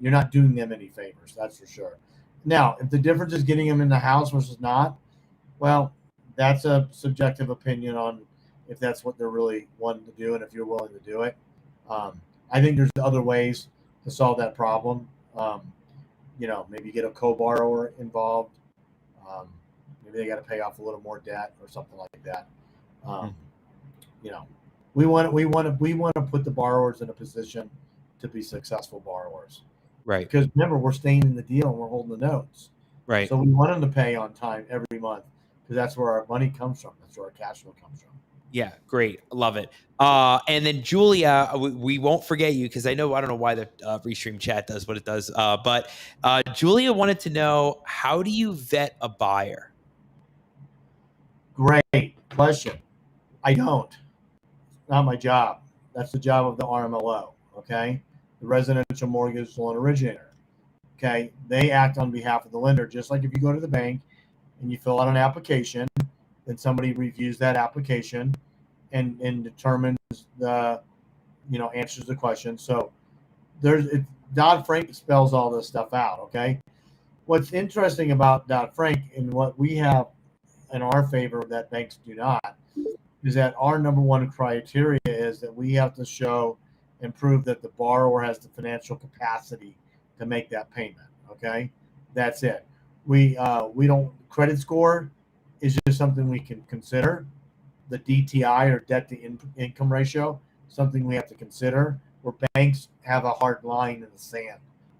You're not doing them any favors, that's for sure. Now, if the difference is getting them in the house versus not, well, that's a subjective opinion on if that's what they're really wanting to do and if you're willing to do it. I think there's other ways to solve that problem. Maybe get a co-borrower involved. Maybe they got to pay off a little more debt or something like that. We want to put the borrowers in a position to be successful borrowers. Right. Because remember, we're staying in the deal and we're holding the notes. Right. So we want them to pay on time every month, because that's where our money comes from. That's where our cash flow comes from. Yeah, great. Love it. And then Julia, we won't forget you, because I don't know why the Restream chat does what it does. But Julia wanted to know, how do you vet a buyer? Great question. I don't. Not my job. That's the job of the RMLO. Okay, the residential mortgage loan originator. Okay, they act on behalf of the lender, just like if you go to the bank and you fill out an application, then somebody reviews that application and determines answers the question. So Dodd-Frank spells all this stuff out. Okay, what's interesting about Dodd-Frank and what we have in our favor that banks do not is that our number one criteria is that we have to show and prove that the borrower has the financial capacity to make that payment. Okay, that's it. We don't credit score is just something we can consider. The DTI or debt to income ratio, something we have to consider. Where banks have a hard line in the sand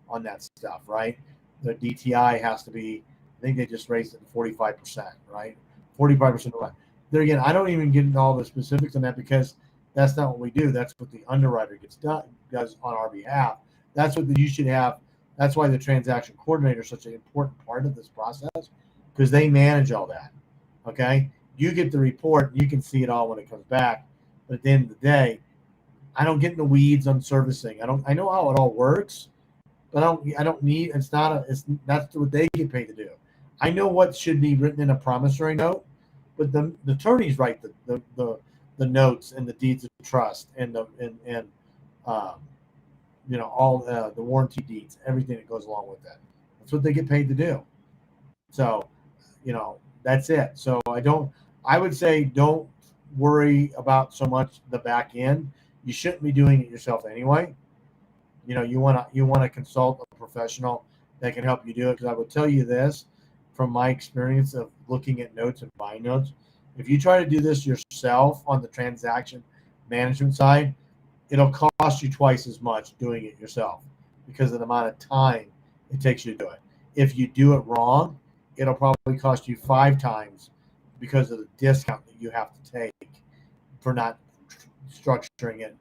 on that stuff, right? The DTI has to be, I think they just raised it to 45%, right? 45% of what? There again, I don't even get into all the specifics on that because that's not what we do. That's what the underwriter does on our behalf. That's what you should have. That's why the transaction coordinator is such an important part of this process because they manage all that. Okay, you get the report, you can see it all when it comes back. But at the end of the day, I don't get in the weeds on servicing. I know how it all works, but I don't need. That's what they get paid to do. I know what should be written in a promissory note, but the attorneys write the notes and the deeds of trust and all the warranty deeds, everything that goes along with that. That's what they get paid to do. So, that's it. So I would say don't worry about so much the back end. You shouldn't be doing it yourself anyway. You want to consult a professional that can help you do it. Because I would tell you this from my experience of looking at notes and buying notes. If you try to do this yourself on the transaction management side, it'll cost you twice as much doing it yourself because of the amount of time it takes you to do it. If you do it wrong, it'll probably cost you 5 times because of the discount that you have to take for not structuring it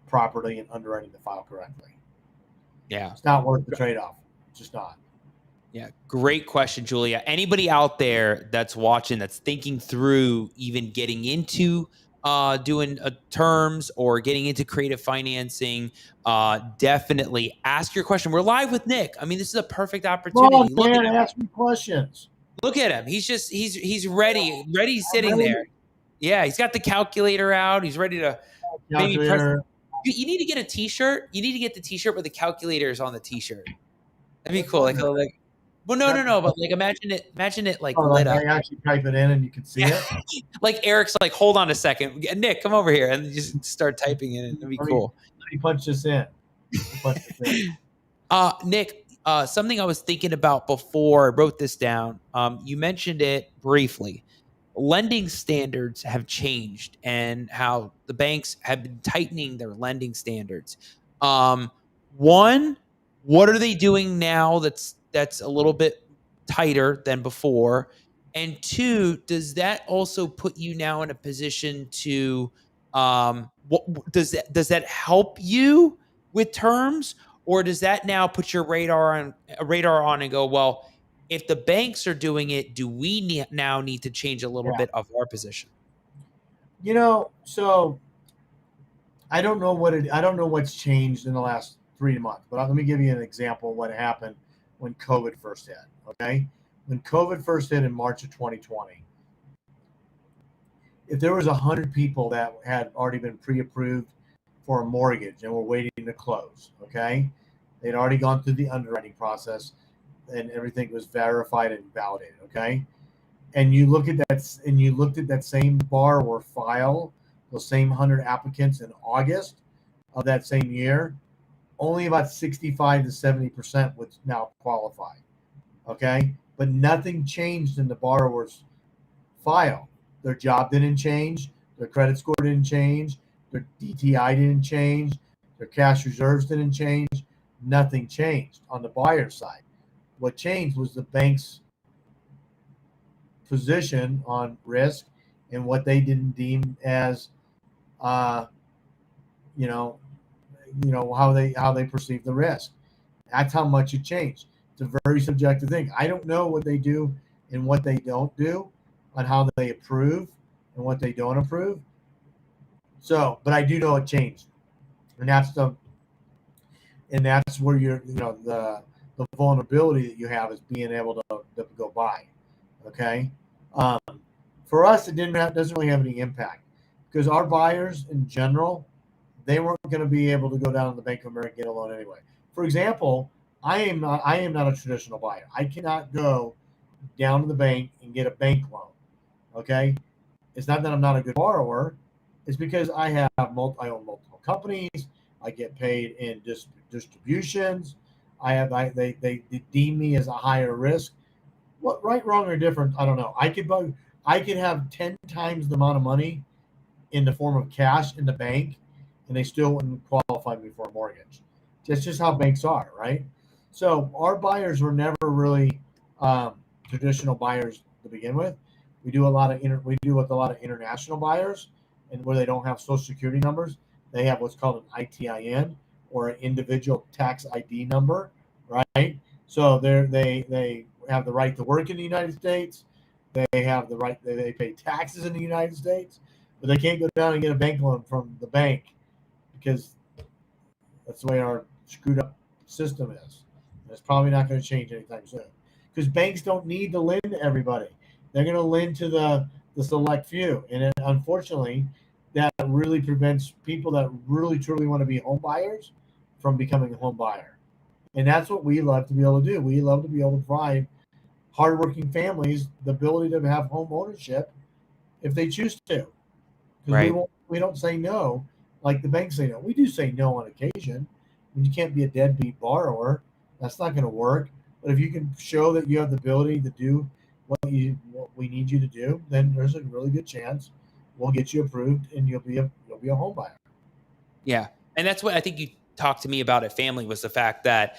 properly and underwriting the file correctly. Yeah. It's not worth the trade-off. It's just not. Yeah. Great question, Julia. Anybody out there that's watching, that's thinking through even getting into doing terms or getting into creative financing, definitely ask your question. We're live with Nick. I mean, this is a perfect opportunity. Come on, man, ask me questions. Look at him. He's ready sitting there. Yeah, he's got the calculator out. He's ready to maybe press. You need to get a t-shirt. You need to get the t-shirt where the calculator is on the t-shirt. That'd be cool. Well, no. But like, imagine it like lit up. I actually type it in and you can see it. Like Eric's like, hold on a second, Nick, come over here, and just start typing in it. That'd be cool. He punched this in. Nick, something I was thinking about before I wrote this down. You mentioned it briefly. Lending standards have changed and how the banks have been tightening their lending standards. One, what are they doing now that's a little bit tighter than before? And two, does that also put you now in a position to does that help you with terms, or does that now put your radar on and go, well, if the banks are doing it, do we now need to change a little bit of our position? So I don't know what's changed in the last 3 months, but let me give you an example of what happened when COVID first hit. Okay, when COVID first hit in March of 2020, if there was 100 people that had already been pre-approved for a mortgage and were waiting to close, okay, they'd already gone through the underwriting process and everything was verified and validated, okay? And you looked at that same borrower file, those same 100 applicants in August of that same year, only about 65 to 70% would now qualify, okay? But nothing changed in the borrower's file. Their job didn't change, their credit score didn't change, their DTI didn't change, their cash reserves didn't change, nothing changed on the buyer side. What changed was the bank's position on risk and what they didn't deem as, how they perceive the risk. That's how much it changed. It's a very subjective thing. I don't know what they do and what they don't do on how they approve and what they don't approve. So, but I do know it changed, and that's where the vulnerability that you have is being able to go buy. Okay. Um, for us, it doesn't really have any impact because our buyers in general, they weren't going to be able to go down to the Bank of America and get a loan anyway. For example, I am not a traditional buyer. I cannot go down to the bank and get a bank loan. Okay. It's not that I'm not a good borrower. It's because I own multiple companies. I get paid in distributions. They deem me as a higher risk. What, right, wrong, or different? I don't know. I could have 10 times the amount of money in the form of cash in the bank, and they still wouldn't qualify me for a mortgage. That's just how banks are, right? So our buyers were never really traditional buyers to begin with. We do with a lot of international buyers, and where they don't have social security numbers, they have what's called an ITIN or an individual tax ID number, right? So they have the right to work in the United States. They have the right. They pay taxes in the United States, but they can't go down and get a bank loan from the bank because that's the way our screwed up system is. And it's probably not going to change anytime soon because banks don't need to lend to everybody. They're going to lend to the select few, and unfortunately, that really prevents people that really truly want to be home buyers from becoming a home buyer. And that's what we love to be able to do. We love to be able to provide hardworking families the ability to have home ownership if they choose to. Because Right. we don't say no like the banks say no. We do say no on occasion. You can't be a deadbeat borrower. That's not going to work. But if you can show that you have the ability to do what we need you to do, then there's a really good chance we'll get you approved and you'll be a home buyer. Yeah. And that's what I think you talked to me about at family was the fact that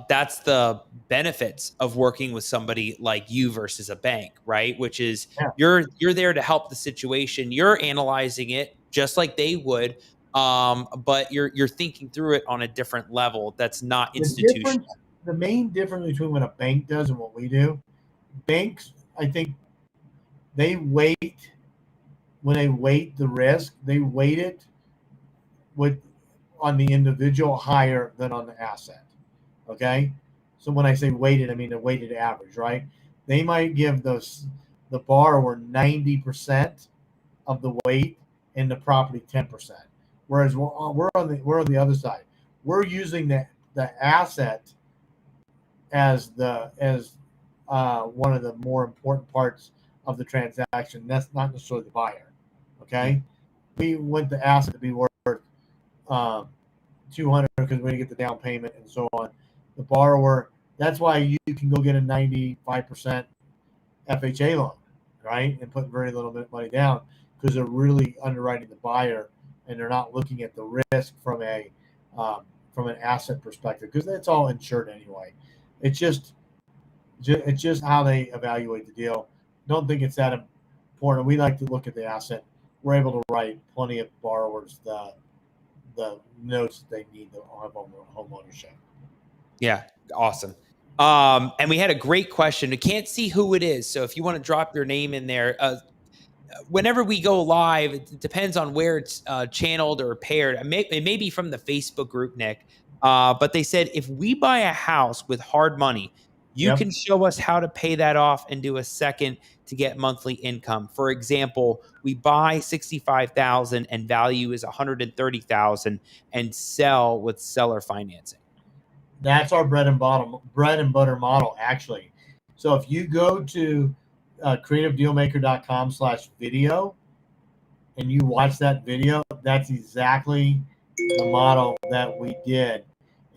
that's the benefits of working with somebody like you versus a bank, right? Which is Yeah. you're there to help the situation. You're analyzing it just like they would, but you're thinking through it on a different level that's not institutional. The main difference between what a bank does and what we do, banks, I think they weight when they weight the risk, they weight it with on the individual higher than on the asset. Okay. So when I say weighted, I mean the weighted average, right? They might give the borrower 90% of the weight and the property 10%. Whereas we're on the other side. We're using the asset as one of the more important parts of the transaction. That's not necessarily the buyer. Okay. We want the asset to be worth 200 because we're going to get the down payment and so on. The borrower, that's why you can go get a 95% FHA loan, right? And put very little bit of money down because they're really underwriting the buyer and they're not looking at the risk from an asset perspective because that's all insured anyway. It's just how they evaluate the deal. Don't think it's that important. We like to look at the asset. We're able to write plenty of borrowers the notes that they need to have home ownership. Yeah, awesome. And we had a great question. We can't see who it is, so if you want to drop your name in there, whenever we go live, it depends on where it's channeled or paired. It may be from the Facebook group, Nick. But they said if we buy a house with hard money, you can show us how to pay that off and do a second to get monthly income. For example, we buy 65,000 and value is 130,000 and sell with seller financing. That's our bread and butter model, actually. So if you go to creativedealmaker.com/video and you watch that video, that's exactly the model that we did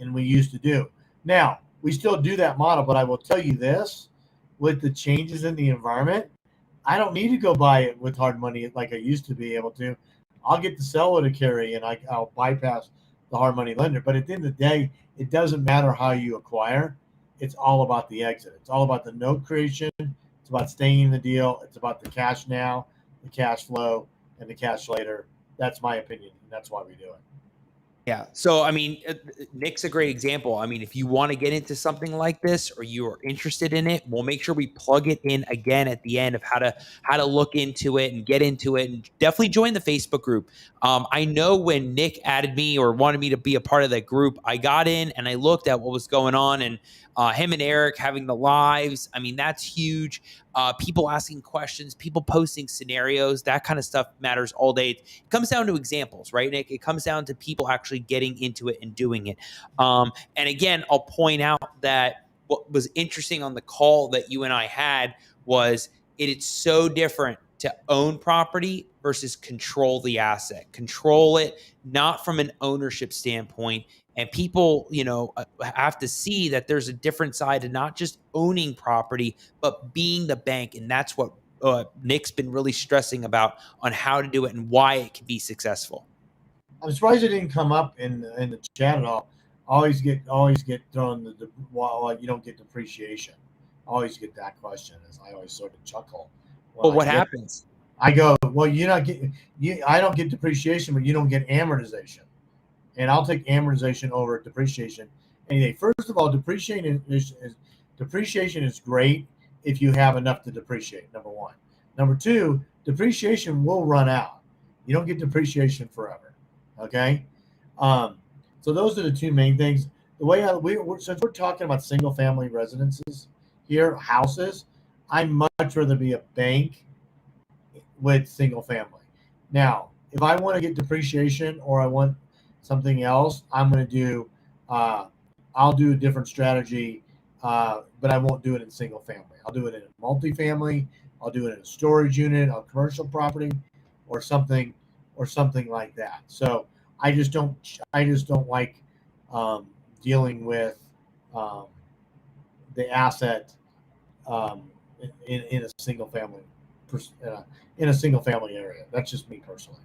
and we used to do. Now, we still do that model, but I will tell you this, with the changes in the environment, I don't need to go buy it with hard money like I used to be able to. I'll get the seller to carry and I'll bypass the hard money lender. But at the end of the day, it doesn't matter how you acquire. It's all about the exit. It's all about the note creation. It's about staying in the deal. It's about the cash now, the cash flow, and the cash later. That's my opinion, and that's why we do it. Yeah. So, I mean, Nick's a great example. I mean, if you want to get into something like this or you are interested in it, we'll make sure we plug it in again at the end of how to look into it and get into it, and definitely join the Facebook group. I know when Nick added me or wanted me to be a part of that group, I got in and I looked at what was going on, and him and Eric having the lives. I mean, that's huge. People asking questions, people posting scenarios, that kind of stuff matters all day. It comes down to examples, right, Nick? It comes down to people actually getting into it and doing it. And again, I'll point out that what was interesting on the call that you and I had was it's so different to own property versus control the asset. Control it, not from an ownership standpoint. And people, have to see that there's a different side to not just owning property, but being the bank. And that's what Nick's been really stressing about on how to do it and why it can be successful. I'm surprised it didn't come up in the chat at all. Always get thrown well, you don't get depreciation. I always get that question. As I always sort of chuckle. Well, what happens? I go, well, I don't get depreciation, but you don't get amortization, and I'll take amortization over depreciation any day. First of all, depreciation is great if you have enough to depreciate. Number one. Number two, depreciation will run out. You don't get depreciation forever. Okay, so those are the two main things. The way since we're talking about single family residences here, houses, I'd much rather be a bank with single family. Now, if I want to get depreciation or I want something else, I'm going to do. I'll do a different strategy, but I won't do it in single family. I'll do it in a multifamily. I'll do it in a storage unit on commercial property, or something like that. So I just don't like dealing with the asset in a single family area. That's just me personally.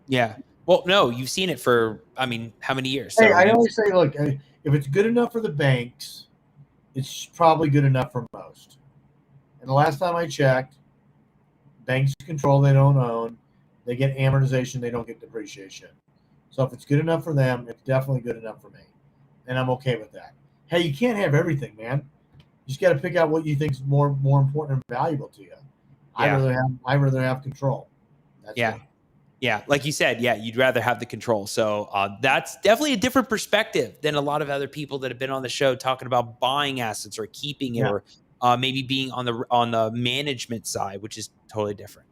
Yeah. Well, no, you've seen it for, I mean, how many years? Hey, I always say, look, if it's good enough for the banks, it's probably good enough for most. And the last time I checked, banks control, they don't own. They get amortization, they don't get depreciation. So if it's good enough for them, it's definitely good enough for me. And I'm okay with that. Hey, you can't have everything, man. You just got to pick out what you think is more important and valuable to you. Yeah. I'd rather have control. That's Yeah. me. Yeah, like you said, yeah, you'd rather have the control. So that's definitely a different perspective than a lot of other people that have been on the show talking about buying assets or keeping it, or maybe being on the management side, which is totally different.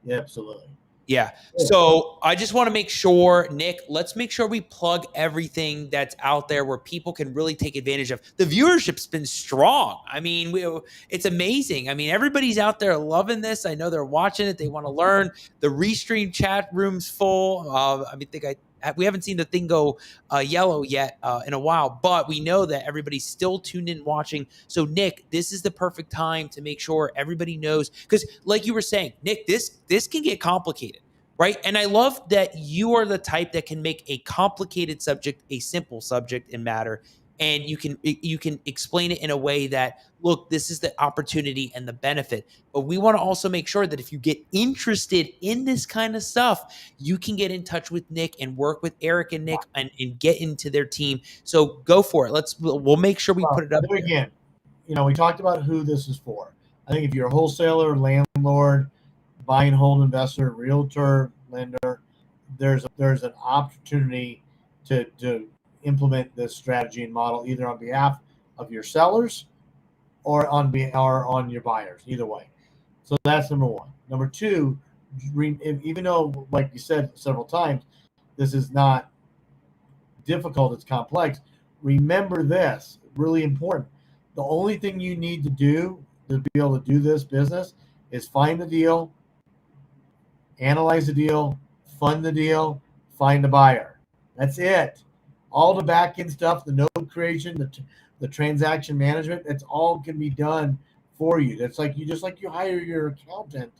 Yeah, absolutely. Yeah. So I just want to make sure, Nick, let's make sure we plug everything that's out there where people can really take advantage of. The viewership's been strong. I mean, it's amazing. I mean, everybody's out there loving this. I know they're watching it. They want to learn. The Restream chat room's full. We haven't seen the thing go yellow yet in a while, but we know that everybody's still tuned in watching. So, Nick, this is the perfect time to make sure everybody knows, because like you were saying, Nick, this can get complicated, right? And I love that you are the type that can make a complicated subject a simple subject and matter. And you can explain it in a way that, look, this is the opportunity and the benefit. But we want to also make sure that if you get interested in this kind of stuff, you can get in touch with Nick and work with Eric and Nick and get into their team. So go for it. We'll make sure we put it up there. Again, we talked about who this is for. I think if you're a wholesaler, landlord, buy and hold investor, realtor, lender, there's an opportunity to implement this strategy and model either on behalf of your sellers or on your buyers, either way. So that's number one. Number two, even though, like you said several times, this is not difficult, it's complex, remember this, really important. The only thing you need to do to be able to do this business is find the deal, analyze the deal, fund the deal, find the buyer. That's it. All the back end stuff, the note creation, the transaction management, that's all can be done for you. That's like you hire your accountant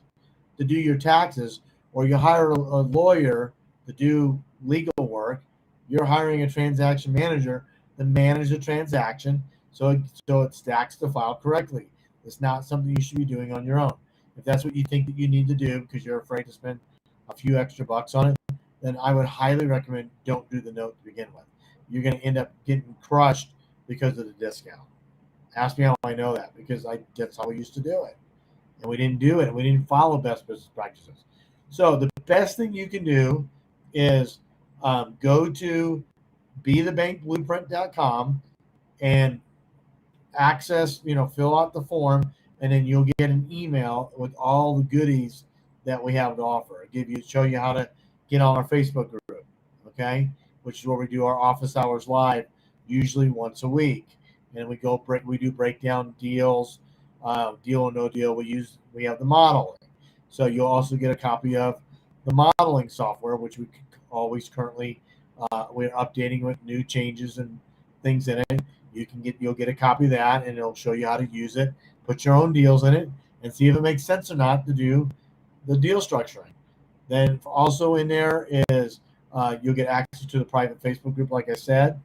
to do your taxes, or you hire a lawyer to do legal work. You're hiring a transaction manager to manage the transaction so it stacks the file correctly. It's not something you should be doing on your own. If that's what you think that you need to do because you're afraid to spend a few extra bucks on it, then I would highly recommend don't do the note to begin with. You're going to end up getting crushed because of the discount. Ask me how I know that, because that's how we used to do it. And we didn't do it. We didn't follow best business practices. So the best thing you can do is go to bethebankblueprint.com and access, fill out the form, and then you'll get an email with all the goodies that we have to offer. Show you how to get on our Facebook group, okay, which is where we do our office hours live, usually once a week, and we do breakdown deals, deal or no deal. We have the modeling, so you'll also get a copy of the modeling software, which we always currently we're updating with new changes and things in it. You'll get a copy of that, and it'll show you how to use it, put your own deals in it, and see if it makes sense or not to do the deal structuring. Then also in there is you'll get access to the private Facebook group, like I said.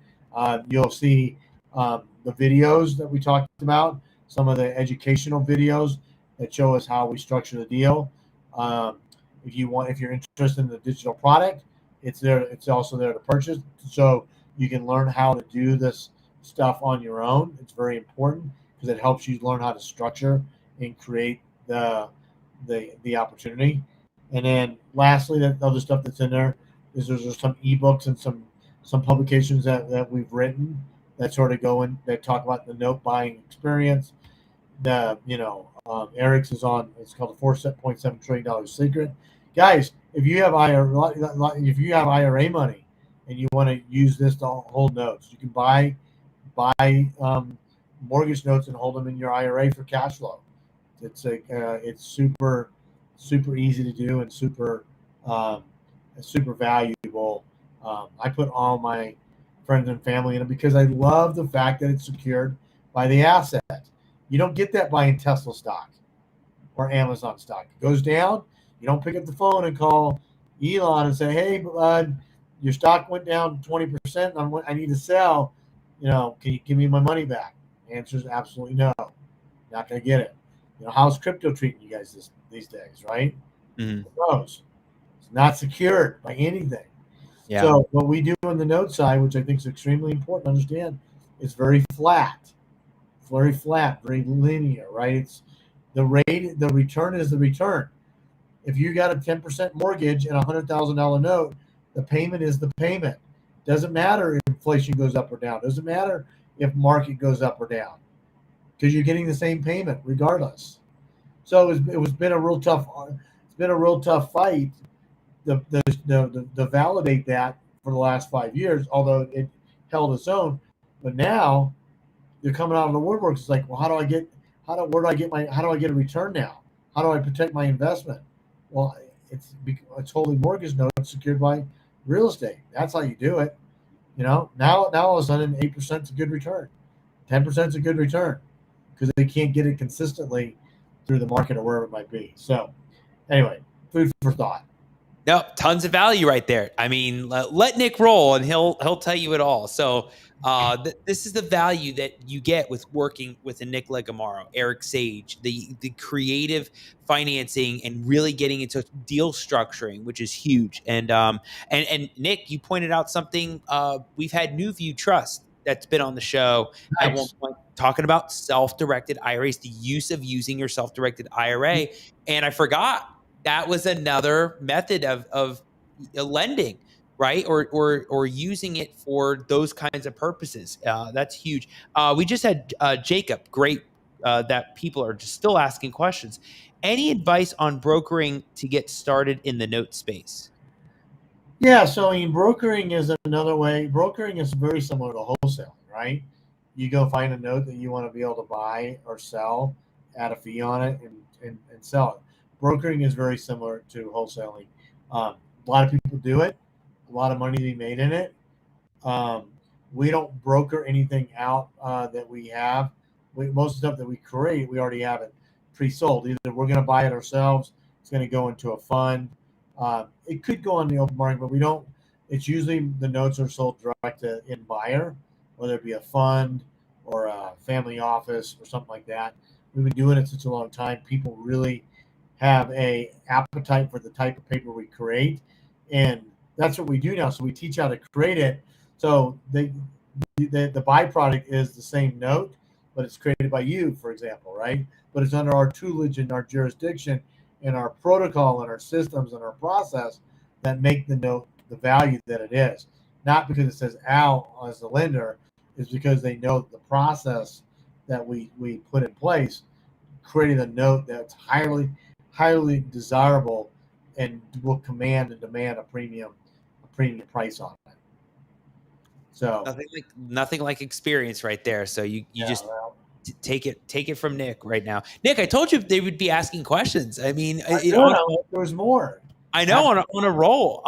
You'll see the videos that we talked about, some of the educational videos that show us how we structure the deal. If you're interested in the digital product, it's there. It's also there to purchase, so you can learn how to do this stuff on your own. It's very important because it helps you learn how to structure and create the opportunity. And then lastly, the other stuff that's in there is there's some ebooks and some publications that we've written that sort of go in that talk about the note buying experience. Eric's is on. It's called the $4.7 trillion secret. Guys, if you have IRA money and you want to use this to hold notes, you can buy mortgage notes and hold them in your IRA for cash flow. It's super easy to do and super valuable. I put all my friends and family in it because I love the fact that it's secured by the asset. You don't get that buying Tesla stock or Amazon stock. It goes down. You don't pick up the phone and call Elon and say, "Hey, your stock went down 20%. I need to sell. Can you give me my money back?" The answer is absolutely no. Not going to get it. How's crypto treating you guys these days, right? Mm-hmm. It goes. It's not secured by anything. Yeah. So what we do on the note side, which I think is extremely important to understand, is very flat. It's very flat, very linear, right? It's the return is the return. If you got a 10% mortgage and a $100,000 note, the payment is the payment. Doesn't matter if inflation goes up or down. Doesn't matter if market goes up or down, because you're getting the same payment regardless. So it's been a real tough. It's been a real tough fight to validate that for the last 5 years. Although it held its own, but now they're coming out of the woodworks. It's like, well, how do I get a return now? How do I protect my investment? Well, it's holding mortgage notes secured by real estate. That's how you do it. Now all of a sudden 8% is a good return, 10% is a good return, because they can't get it consistently through the market or wherever it might be. So anyway, food for thought. No, tons of value right there. I mean, let Nick roll and he'll tell you it all. So this is the value that you get with working with a Nick Legamaro, Eric Sage, the creative financing and really getting into deal structuring, which is huge. And Nick, you pointed out something. We've had New View Trust that's been on the show at one point talking about self-directed IRAs, the use of using your self-directed IRA. And I forgot that was another method of lending, right? Or using it for those kinds of purposes. That's huge. We just had Jacob, great, that people are just still asking questions. Any advice on brokering to get started in the note space? Yeah, so brokering is another way. Brokering is very similar to wholesaling, right? You go find a note that you want to be able to buy or sell, add a fee on it, and sell it. Brokering is very similar to wholesaling. A lot of people do it. A lot of money to be made in it. We don't broker anything out that we have. Most of the stuff that we create, we already have it pre-sold. Either we're going to buy it ourselves, it's going to go into a fund. It could go on the open market, but we don't. It's usually the notes are sold direct to end buyer, whether it be a fund or a family office or something like that. We've been doing it such a long time. People really have a appetite for the type of paper we create, and that's what we do now. So we teach how to create it. So the byproduct is the same note, but it's created by you, for example, right? But it's under our tutelage and our jurisdiction and our protocol and our systems and our process that make the note the value that it is. Not because it says Al as the lender, is because they know the process that we put in place, creating a note that's highly desirable and will command and demand a premium price on it. So nothing like experience right there. So you yeah, just well, take it from Nick right now. Nick, I told you they would be asking questions. I mean, there's more. I know on a roll.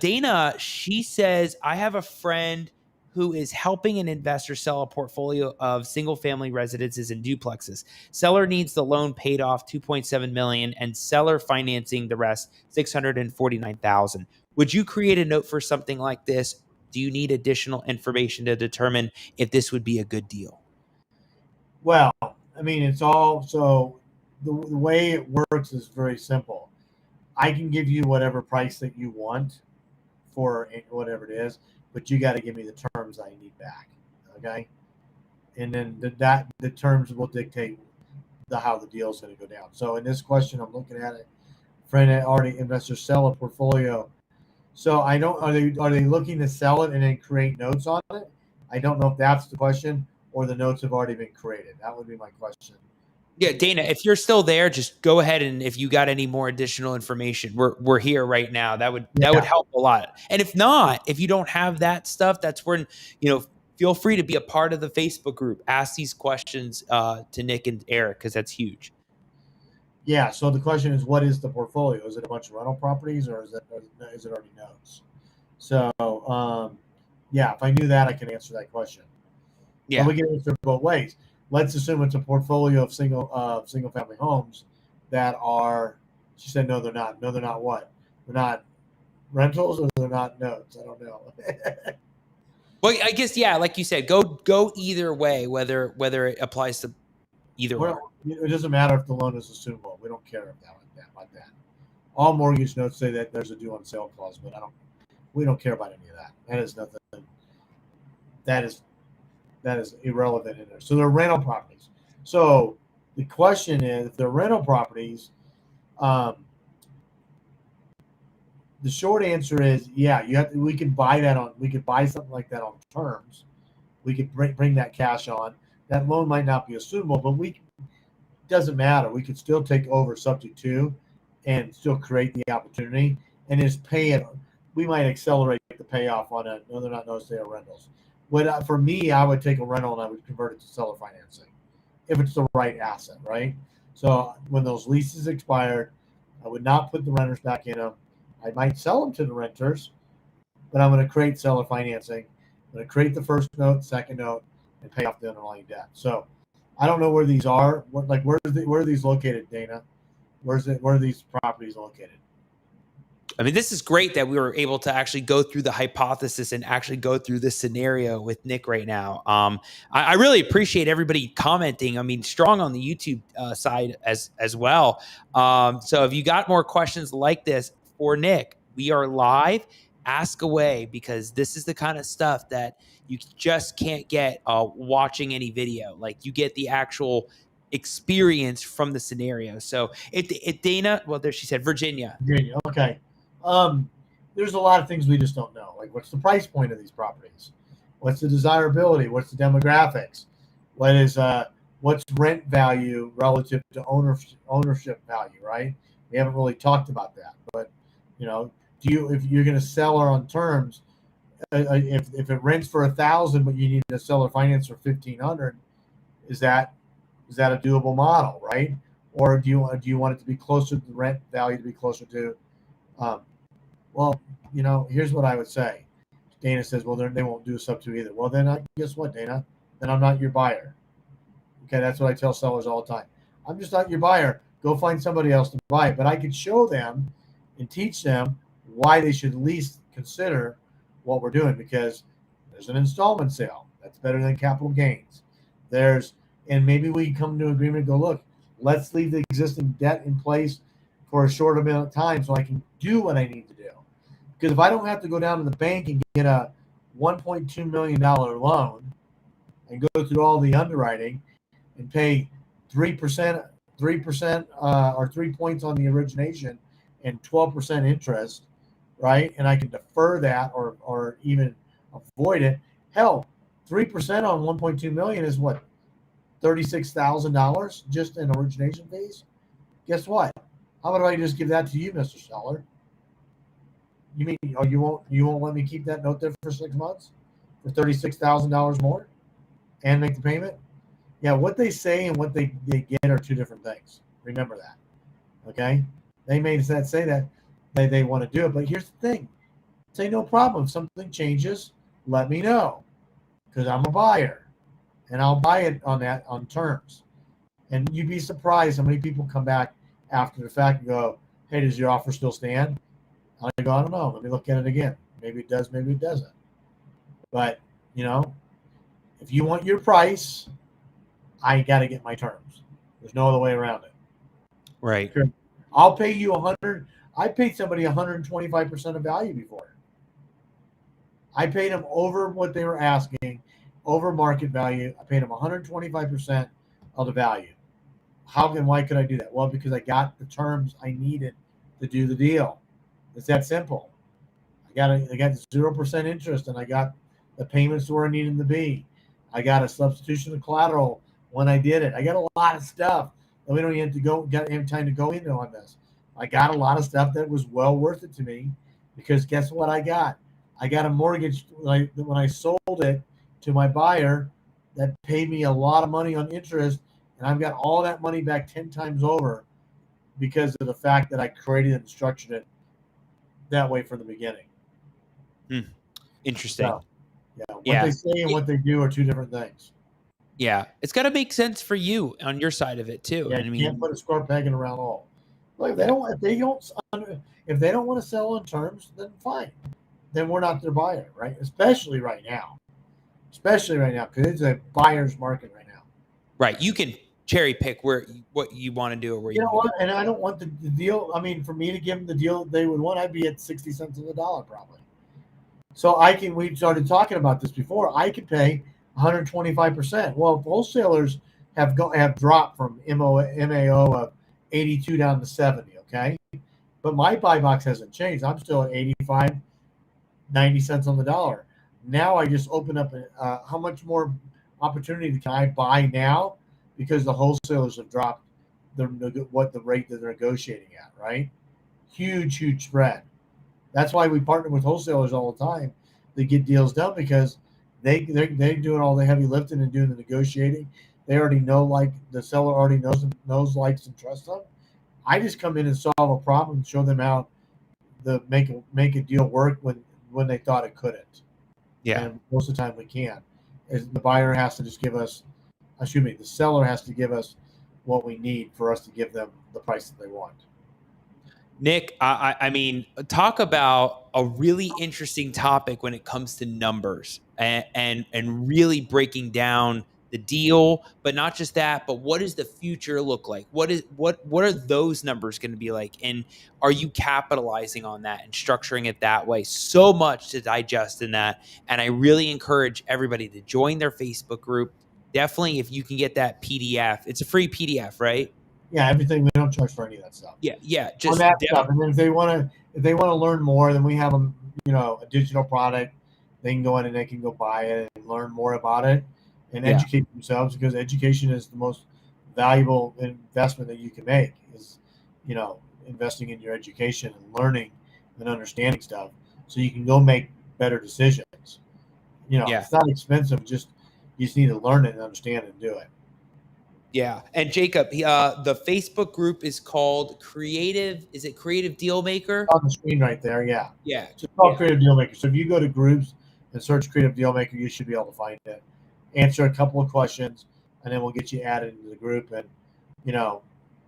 Dana, she says, I have a friend who is helping an investor sell a portfolio of single family residences and duplexes. Seller needs the loan paid off $2.7 million and seller financing the rest $649,000. Would you create a note for something like this? Do you need additional information to determine if this would be a good deal? Well, I mean, it's all so the way it works is very simple. I can give you whatever price that you want for whatever it is, but you got to give me the terms I need back. Okay. And then the terms will dictate how the deal is going to go down. So in this question, I'm looking at it. Friend already investors sell a portfolio. So I don't, are they looking to sell it and then create notes on it? I don't know if that's the question or the notes have already been created. That would be my question. Yeah, Dana, if you're still there, just go ahead, and if you got any more additional information, we're here right now. That would help a lot. And if not, if you don't have that stuff, that's when, feel free to be a part of the Facebook group. Ask these questions to Nick and Eric, because that's huge. Yeah. So the question is, what is the portfolio? Is it a bunch of rental properties, or is it already notes? So yeah, if I knew that, I can answer that question. Yeah, but we can answer both ways. Let's assume it's a portfolio of single family homes that are. She said, no, they're not. No, they're not what? They're not rentals, or they're not notes. I don't know. Well, I guess, yeah, like you said, go either way, whether it applies to either one. It doesn't matter if the loan is assumable. We don't care about that. All mortgage notes say that there's a due on sale clause, but we don't care about any of that. That is nothing. That is irrelevant in there. So they're rental properties. So the question is, if they're rental properties, the short answer is, yeah, we could buy something like that on terms. We could bring that cash on. That loan might not be assumable, but doesn't matter. We could still take over subject to and still create the opportunity and just pay it. We might accelerate the payoff on it. No, they're not notice they are rentals. For me, I would take a rental and I would convert it to seller financing if it's the right asset, right? So when those leases expired, I would not put the renters back in them. I might sell them to the renters, but I'm going to create seller financing. I'm going to create the first note, second note, and pay off the underlying debt. So I don't know where these are. Where are these located, Dana? Where are these properties located? I mean, this is great that we were able to actually go through the hypothesis and actually go through this scenario with Nick right now. I really appreciate everybody commenting. I mean, strong on the YouTube side as well. So if you got more questions like this for Nick, we are live. Ask away, because this is the kind of stuff that you just can't get watching any video. Like, you get the actual experience from the scenario. So it Dana, well, there she said Virginia. Okay. There's a lot of things we just don't know. Like, what's the price point of these properties? What's the desirability? What's the demographics? What's rent value relative to ownership value, right? We haven't really talked about that, but if you're going to sell her on terms, if it rents for $1,000, but you need a seller finance for $1,500, is that a doable model, right? Or do you want it to be closer to the rent value to be closer to? Well, here's what I would say. Dana says, well, they won't do a sub-2 either. Well, then guess what, Dana? Then I'm not your buyer. Okay, that's what I tell sellers all the time. I'm just not your buyer. Go find somebody else to buy it. But I could show them and teach them why they should at least consider what we're doing, because there's an installment sale. That's better than capital gains. And maybe we come to an agreement and go, look, let's leave the existing debt in place for a short amount of time so I can do what I need to do. Because if I don't have to go down to the bank and get a $1.2 million loan and go through all the underwriting and pay 3%, 3%, or 3 points on the origination and 12% interest, right? And I can defer that or even avoid it. Hell, 3% on 1.2 million is what, $36,000 just in origination fees. Guess what? How about I just give that to you, Mr. Seller? You mean you won't let me keep that note there for 6 months for $36,000 more and make the payment? Yeah, what they say and what they get are two different things. Remember that. Okay? They may say that they want to do it, but here's the thing. Say no problem. If something changes, let me know. Because I'm a buyer. And I'll buy it on terms. And you'd be surprised how many people come back after the fact and go, hey, does your offer still stand? I go, I don't know. Let me look at it again. Maybe it does, maybe it doesn't. But, if you want your price, I got to get my terms. There's no other way around it. Right. I'll pay you 100. I paid somebody 125% of value before. I paid them over what they were asking, over market value. I paid them 125% of the value. How and why could I do that? Well, because I got the terms I needed to do the deal. It's that simple. I got 0% interest, and I got the payments where I needed them to be. I got a substitution of collateral when I did it. I got a lot of stuff that we don't even have time to go into on this. I got a lot of stuff that was well worth it to me because guess what I got? I got a mortgage when I sold it to my buyer that paid me a lot of money on interest, and I've got all that money back 10 times over because of the fact that I created and structured it that way from the beginning. Interesting. So, what they say and what they do are two different things. Yeah, it's got to make sense for you on your side of it too. Yeah, you can't put a square peg in a round hole. Like if they don't want to sell on terms, then fine. Then we're not their buyer, right? Especially right now, because it's a buyer's market right now. Right, you can cherry pick what you want to do or where you know what. And I don't want the deal. I mean, for me to give them the deal they would want, I'd be at 60 cents on the dollar probably. So we started talking about this before. I could pay 125%. Well, wholesalers have dropped from MAO of 82 down to 70. Okay, but my buy box hasn't changed. I'm still at 85, 90 cents on the dollar. Now I just open up how much more opportunity can I buy now because the wholesalers have dropped the rate that they're negotiating at, right? Huge spread. That's why we partner with wholesalers all the time to get deals done because they're doing all the heavy lifting and doing the negotiating. They already know, like the seller already knows, likes, and trusts them. I just come in and solve a problem and show them how to make a deal work when they thought it couldn't. Yeah. And most of the time we can. The buyer has to just the seller has to give us what we need for us to give them the price that they want. Nick, I mean, talk about a really interesting topic when it comes to numbers and really breaking down the deal, but not just that, but what does the future look like? What are those numbers going to be like? And are you capitalizing on that and structuring it that way? So much to digest in that. And I really encourage everybody to join their Facebook group. Definitely, if you can get that PDF, it's a free PDF, right? Yeah, everything. We don't charge for any of that stuff. Yeah, just that stuff. And then if they want to learn more, then we have a digital product. They can go in and they can go buy it and learn more about it and educate themselves because education is the most valuable investment that you can make. Is investing in your education and learning and understanding stuff so you can go make better decisions. It's not expensive. You just need to learn it and understand it and do it. Yeah. And Jacob, the Facebook group is called Creative. Is it Creative Dealmaker? On the screen right there. Yeah. Yeah. It's called Creative Dealmaker. So if you go to groups and search Creative Dealmaker, you should be able to find it. Answer a couple of questions, and then we'll get you added into the group and,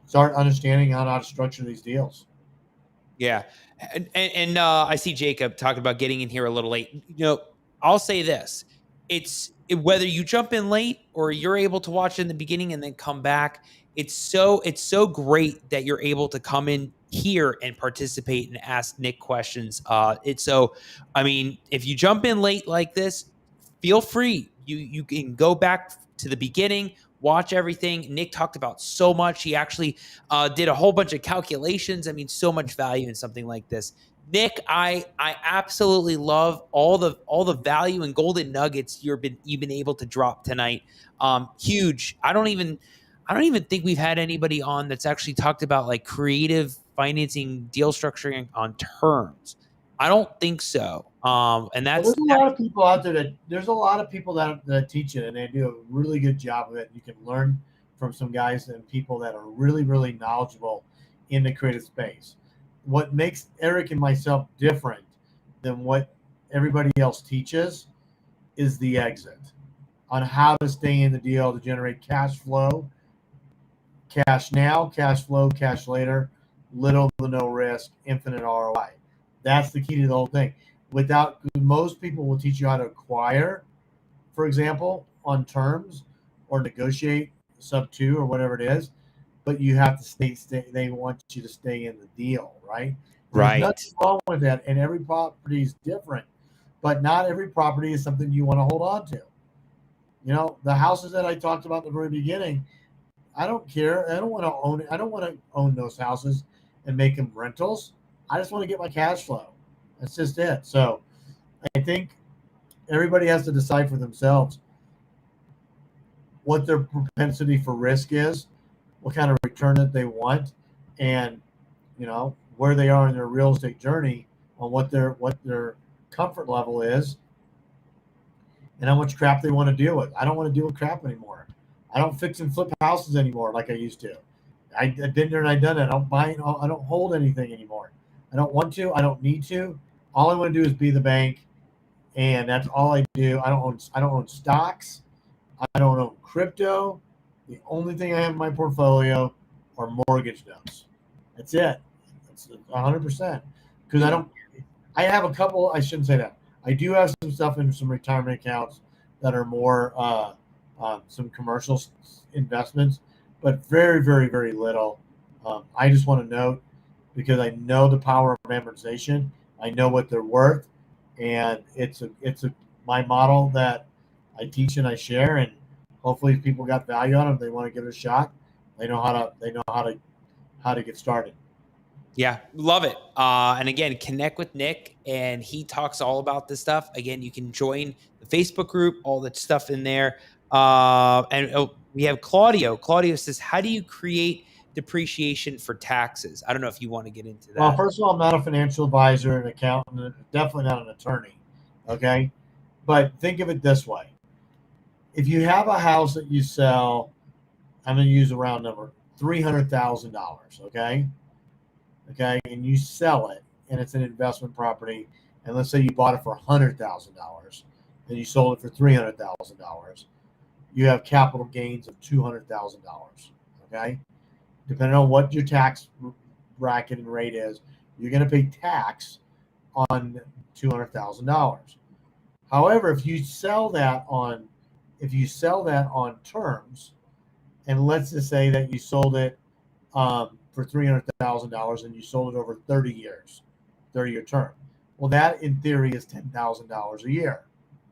start understanding how to structure these deals. Yeah. And I see Jacob talking about getting in here a little late. I'll say this. Whether you jump in late or you're able to watch in the beginning and then come back, it's so great that you're able to come in here and participate and ask Nick questions. If you jump in late like this, feel free. You can go back to the beginning, watch everything. Nick talked about so much. He actually did a whole bunch of calculations. I mean, so much value in something like this. Nick, I absolutely love all the value and golden nuggets you've been able to drop tonight. Huge. I don't even think we've had anybody on that's actually talked about like creative financing, deal structuring on terms. I don't think so. And Well, there's a lot of people out there that teach it, and they do a really good job of it. You can learn from some guys and people that are really, really knowledgeable in the creative space. What makes Eric and myself different than what everybody else teaches is the exit on how to stay in the deal to generate cash flow, cash now, cash flow, cash later, little to no risk, infinite ROI. That's the key to the whole thing. Most people will teach you how to acquire, for example, on terms or negotiate sub 2 or whatever it is, but you have to stay. They want you to stay in the deal, right? There's nothing wrong with that, and every property is different, but not every property is something you want to hold on to. You know, the houses that I talked about in the very beginning, I don't care. I don't want to own it. I don't want to own those houses and make them rentals. I just want to get my cash flow. That's just it. So I think everybody has to decide for themselves what their propensity for risk is, what kind of return that they want, and where they are in their real estate journey, on what their comfort level is, and how much crap they want to deal with. I don't want to deal with crap anymore. I don't fix and flip houses anymore like I used to. I've been there and I've done it. I don't hold anything anymore. I don't want to. I don't need to. All I want to do is be the bank, and that's all I do. I don't own stocks. I don't own crypto. The only thing I have in my portfolio are mortgage notes. That's it. That's 100%. Because I have a couple. I shouldn't say that. I do have some stuff in some retirement accounts that are more some commercial investments, but very, very, very little. I just want to note, because I know the power of amortization. I know what they're worth, and it's my model that I teach and I share, and hopefully if people got value on them, they want to give it a shot. They know how to get started. Yeah, love it. And again, connect with Nick, and he talks all about this stuff. Again, you can join the Facebook group, all that stuff in there. We have Claudio. Claudio says, how do you create depreciation for taxes? I don't know if you want to get into that. Well, first of all, I'm not a financial advisor, an accountant, definitely not an attorney. Okay. But think of it this way. If you have a house that you sell, I'm going to use a round number, $300,000. Okay. Okay. And you sell it, and it's an investment property. And let's say you bought it for $100,000 and you sold it for $300,000. You have capital gains of $200,000. Okay. Depending on what your tax bracket and rate is, you're going to pay tax on $200,000. However, if you sell that on terms, and let's just say that you sold it for $300,000 and you sold it over 30 years, 30-year term. Well, that in theory is $10,000 a year,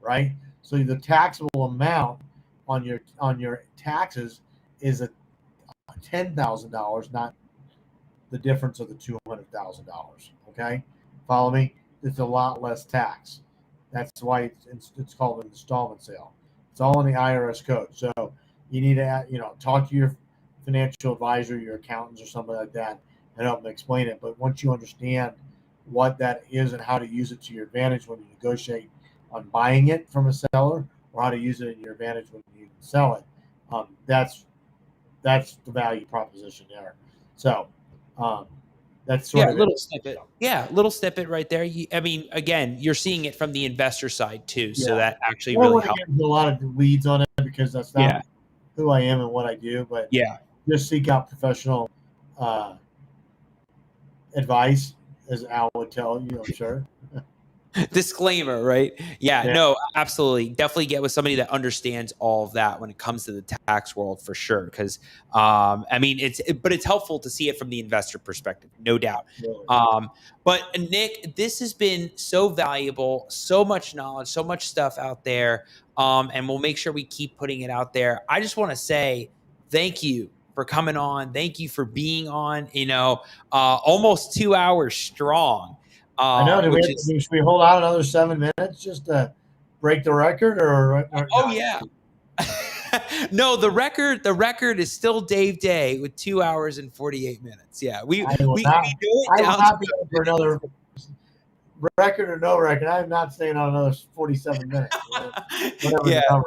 right? So the taxable amount on your taxes is $10,000, not the difference of the $200,000. Okay, follow me? It's a lot less tax. That's why it's called an installment sale. It's all in the IRS code. So you need to talk to your financial advisor, your accountants, or somebody like that, and help them explain it. But once you understand what that is and how to use it to your advantage when you negotiate on buying it from a seller, or how to use it in your advantage when you sell it, that's the value proposition there. So that's sort of a little snippet. Yeah, little snippet right there. Again, you're seeing it from the investor side too, so that actually really helps. A lot of weeds on it because that's not who I am and what I do. But just seek out professional advice, as Al would tell you, I'm sure. Disclaimer, right? Yeah, no, absolutely. Definitely get with somebody that understands all of that when it comes to the tax world for sure. Because, I mean, but it's helpful to see it from the investor perspective, no doubt. Really. But Nick, this has been so valuable, so much knowledge, so much stuff out there. And we'll make sure we keep putting it out there. I just want to say thank you for coming on. Thank you for being on, almost 2 hours strong. I know. Which is Should we hold out another 7 minutes just to break the record, or Oh not? yeah. No, the record is still Dave Day with 2 hours and 48 minutes. Yeah, we I will we not. we do it I will down to not be on for another record or no record. I am not staying on another 47 minutes. Whatever yeah. the number.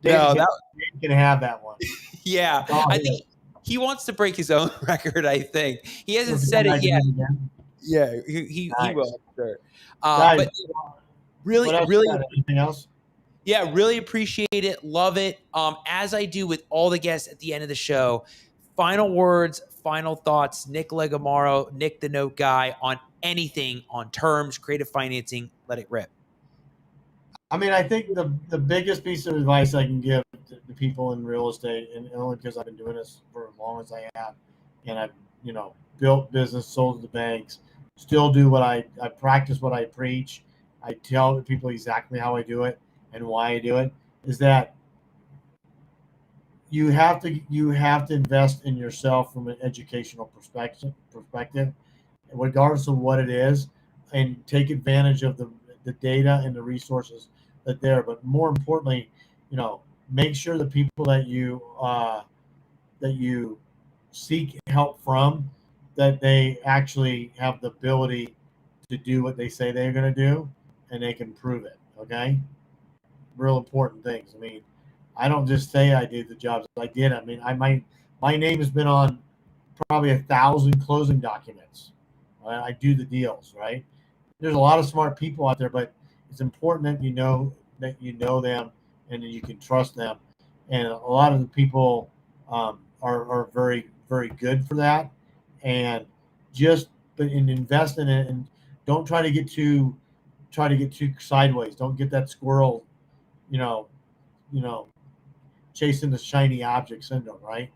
No, Dave can have that one. yeah. I think he wants to break his own record. I think he hasn't said it yet. Yeah, he will. Sure. Guys, But really, what else? really, Anything else? yeah, really appreciate it. Love it. As I do with all the guests at the end of the show, final words, final thoughts. Nick Legamaro, Nick the Note Guy, on anything on terms, creative financing. Let it rip. I mean, I think the biggest piece of advice I can give to the people in real estate, and only because I've been doing this for as long as I have, and I've built business, sold to the banks, still do what I practice what I preach. I tell people exactly how I do it and why I do it. Is that you have to invest in yourself from an educational perspective, regardless of what it is, and take advantage of the data and the resources that there. But more importantly, make sure the people that you seek help from, that they actually have the ability to do what they say they're going to do, and they can prove it. Okay, real important things. I mean, I don't just say I did the jobs I did. I mean, my name has been on probably 1,000 closing documents. I do the deals, right? There's a lot of smart people out there, but it's important that you know them and that you can trust them. And a lot of the people are very, very good for that. And invest in it, and don't try to get too sideways. Don't get that squirrel, you know, you know, chasing the shiny object syndrome, right?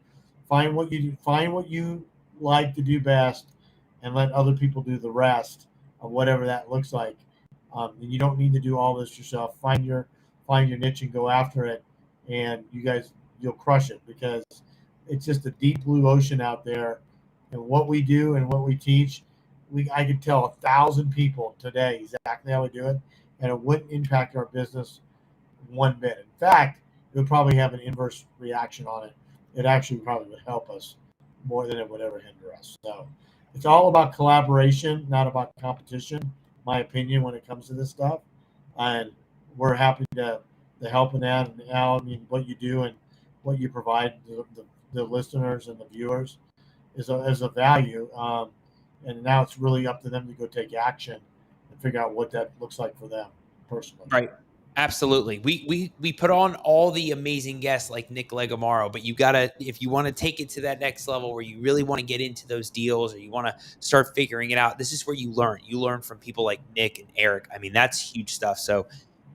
Find what you like to do best, and let other people do the rest of whatever that looks like. And you don't need to do all this yourself. Find your niche and go after it, and you'll crush it, because it's just a deep blue ocean out there. And what we do and what we teach, I could tell 1,000 people today exactly how we do it, and it wouldn't impact our business one bit. In fact, it would probably have an inverse reaction on it. It actually probably would help us more than it would ever hinder us. So it's all about collaboration, not about competition, my opinion, when it comes to this stuff. And we're happy to help in that. And Al, I mean, what you do and what you provide the listeners and the viewers is a value. And now it's really up to them to go take action and figure out what that looks like for them personally. Right. Absolutely. We put on all the amazing guests like Nick Legamaro, but you gotta, if you want to take it to that next level where you really want to get into those deals, or you want to start figuring it out, this is where you learn. You learn from people like Nick and Eric. I mean, that's huge stuff. So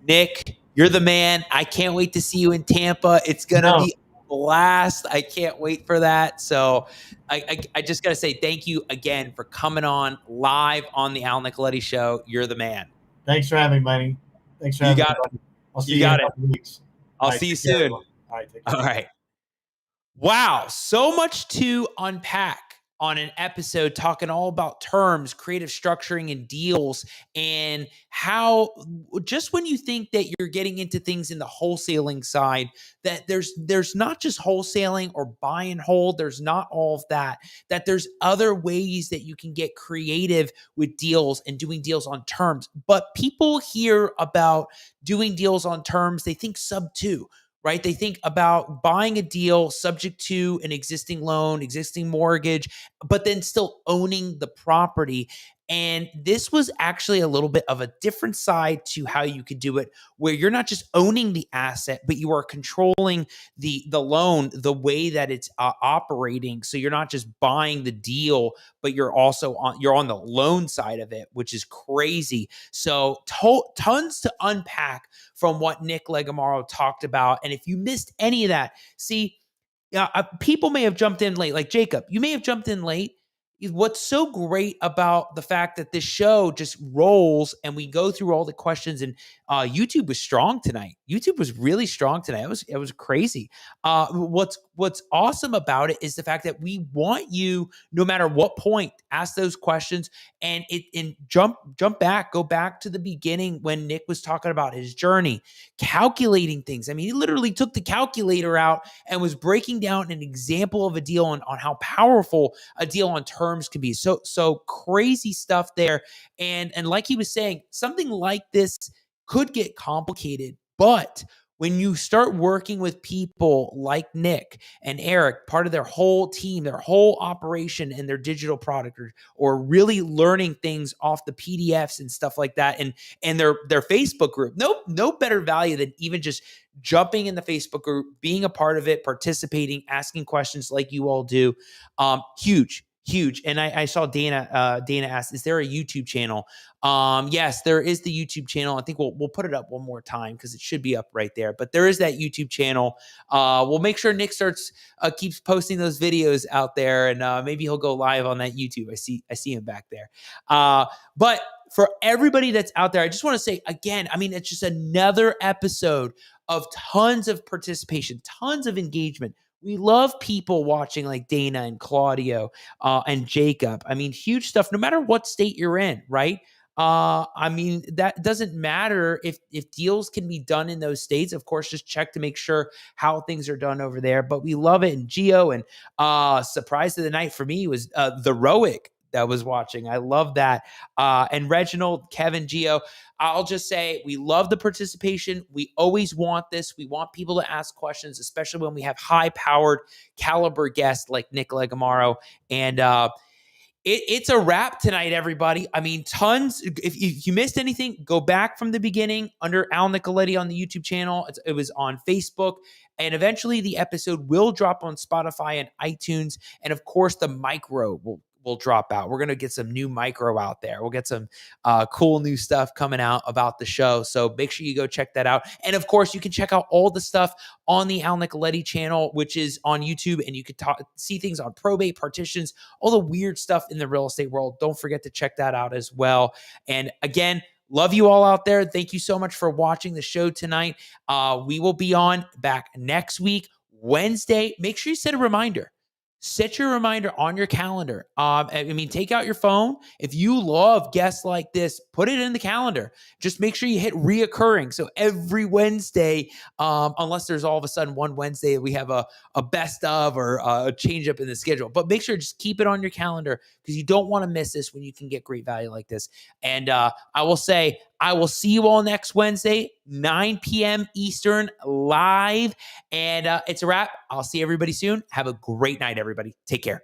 Nick, you're the man. I can't wait to see you in Tampa. It's gonna be a blast. I can't wait for that. So I just gotta say thank you again for coming on live on the Al Nicoletti Show. You're the man. Thanks for having me, Manny. Thanks for having me. I'll see you in a couple weeks. I'll see you soon. All right, take care. All right. Wow. So much to unpack on an episode talking all about terms, creative structuring, and deals, and how just when you think that you're getting into things in the wholesaling side, that there's not just wholesaling or buy and hold, there's not all of that, that there's other ways that you can get creative with deals and doing deals on terms. But people hear about doing deals on terms, they think sub two, right? They think about buying a deal subject to an existing loan, existing mortgage, but then still owning the property. And this was actually a little bit of a different side to how you could do it, where you're not just owning the asset, but you are controlling the loan, the way that it's operating. So you're not just buying the deal, but you're on the loan side of it, which is crazy. So tons to unpack from what Nick Legamaro talked about. And if you missed any of that, see, people may have jumped in late, like Jacob. You may have jumped in late. What's so great about the fact that this show just rolls and we go through all the questions, and YouTube was strong tonight. YouTube was really strong tonight. It was crazy. What's awesome about it is the fact that we want you, no matter what point, ask those questions and jump back, go back to the beginning when Nick was talking about his journey, calculating things. I mean, he literally took the calculator out and was breaking down an example of a deal on how powerful a deal on terms can be. So crazy stuff there. And like he was saying, something like this could get complicated, but when you start working with people like Nick and Eric, part of their whole team, their whole operation and their digital product, or really learning things off the PDFs and stuff like that, and their Facebook group, no better value than even just jumping in the Facebook group, being a part of it, participating, asking questions like you all do. Huge. And I saw Dana asked, is there a YouTube channel? Yes, there is the YouTube channel. I think we'll put it up one more time because it should be up right there. But there is that YouTube channel. We'll make sure Nick keeps posting those videos out there, and maybe he'll go live on that YouTube. I see him back there. But for everybody that's out there, I just want to say again, I mean, it's just another episode of tons of participation, tons of engagement. We love people watching like Dana and Claudio and Jacob. I mean, huge stuff, no matter what state you're in, right? I mean, that doesn't matter if deals can be done in those states. Of course, just check to make sure how things are done over there. But we love it. And Gio, and surprise of the night for me was the Roic that was watching. I love that. And Reginald, Kevin, Gio, I'll just say we love the participation. We always want this. We want people to ask questions, especially when we have high-powered caliber guests like Nick Legamaro. And it's a wrap tonight, everybody. I mean, tons. If you missed anything, go back from the beginning under Al Nicoletti on the YouTube channel. It was on Facebook. And eventually the episode will drop on Spotify and iTunes. And of course, the micro will drop out. We're going to get some new micro out there. We'll get some cool new stuff coming out about the show. So make sure you go check that out. And of course, you can check out all the stuff on the Al Nicoletti channel, which is on YouTube. And you can see things on probate, partitions, all the weird stuff in the real estate world. Don't forget to check that out as well. And again, love you all out there. Thank you so much for watching the show tonight. We will be on back next week, Wednesday. Make sure you set a reminder. Set your reminder on your calendar. I mean, take out your phone. If you love guests like this, put it in the calendar. Just make sure you hit reoccurring. So every Wednesday, unless there's all of a sudden one Wednesday we have a best of or a change up in the schedule. But make sure just keep it on your calendar because you don't want to miss this when you can get great value like this. And I will say, I will see you all next Wednesday, 9 p.m. Eastern, live. And it's a wrap. I'll see everybody soon. Have a great night, everybody. Take care.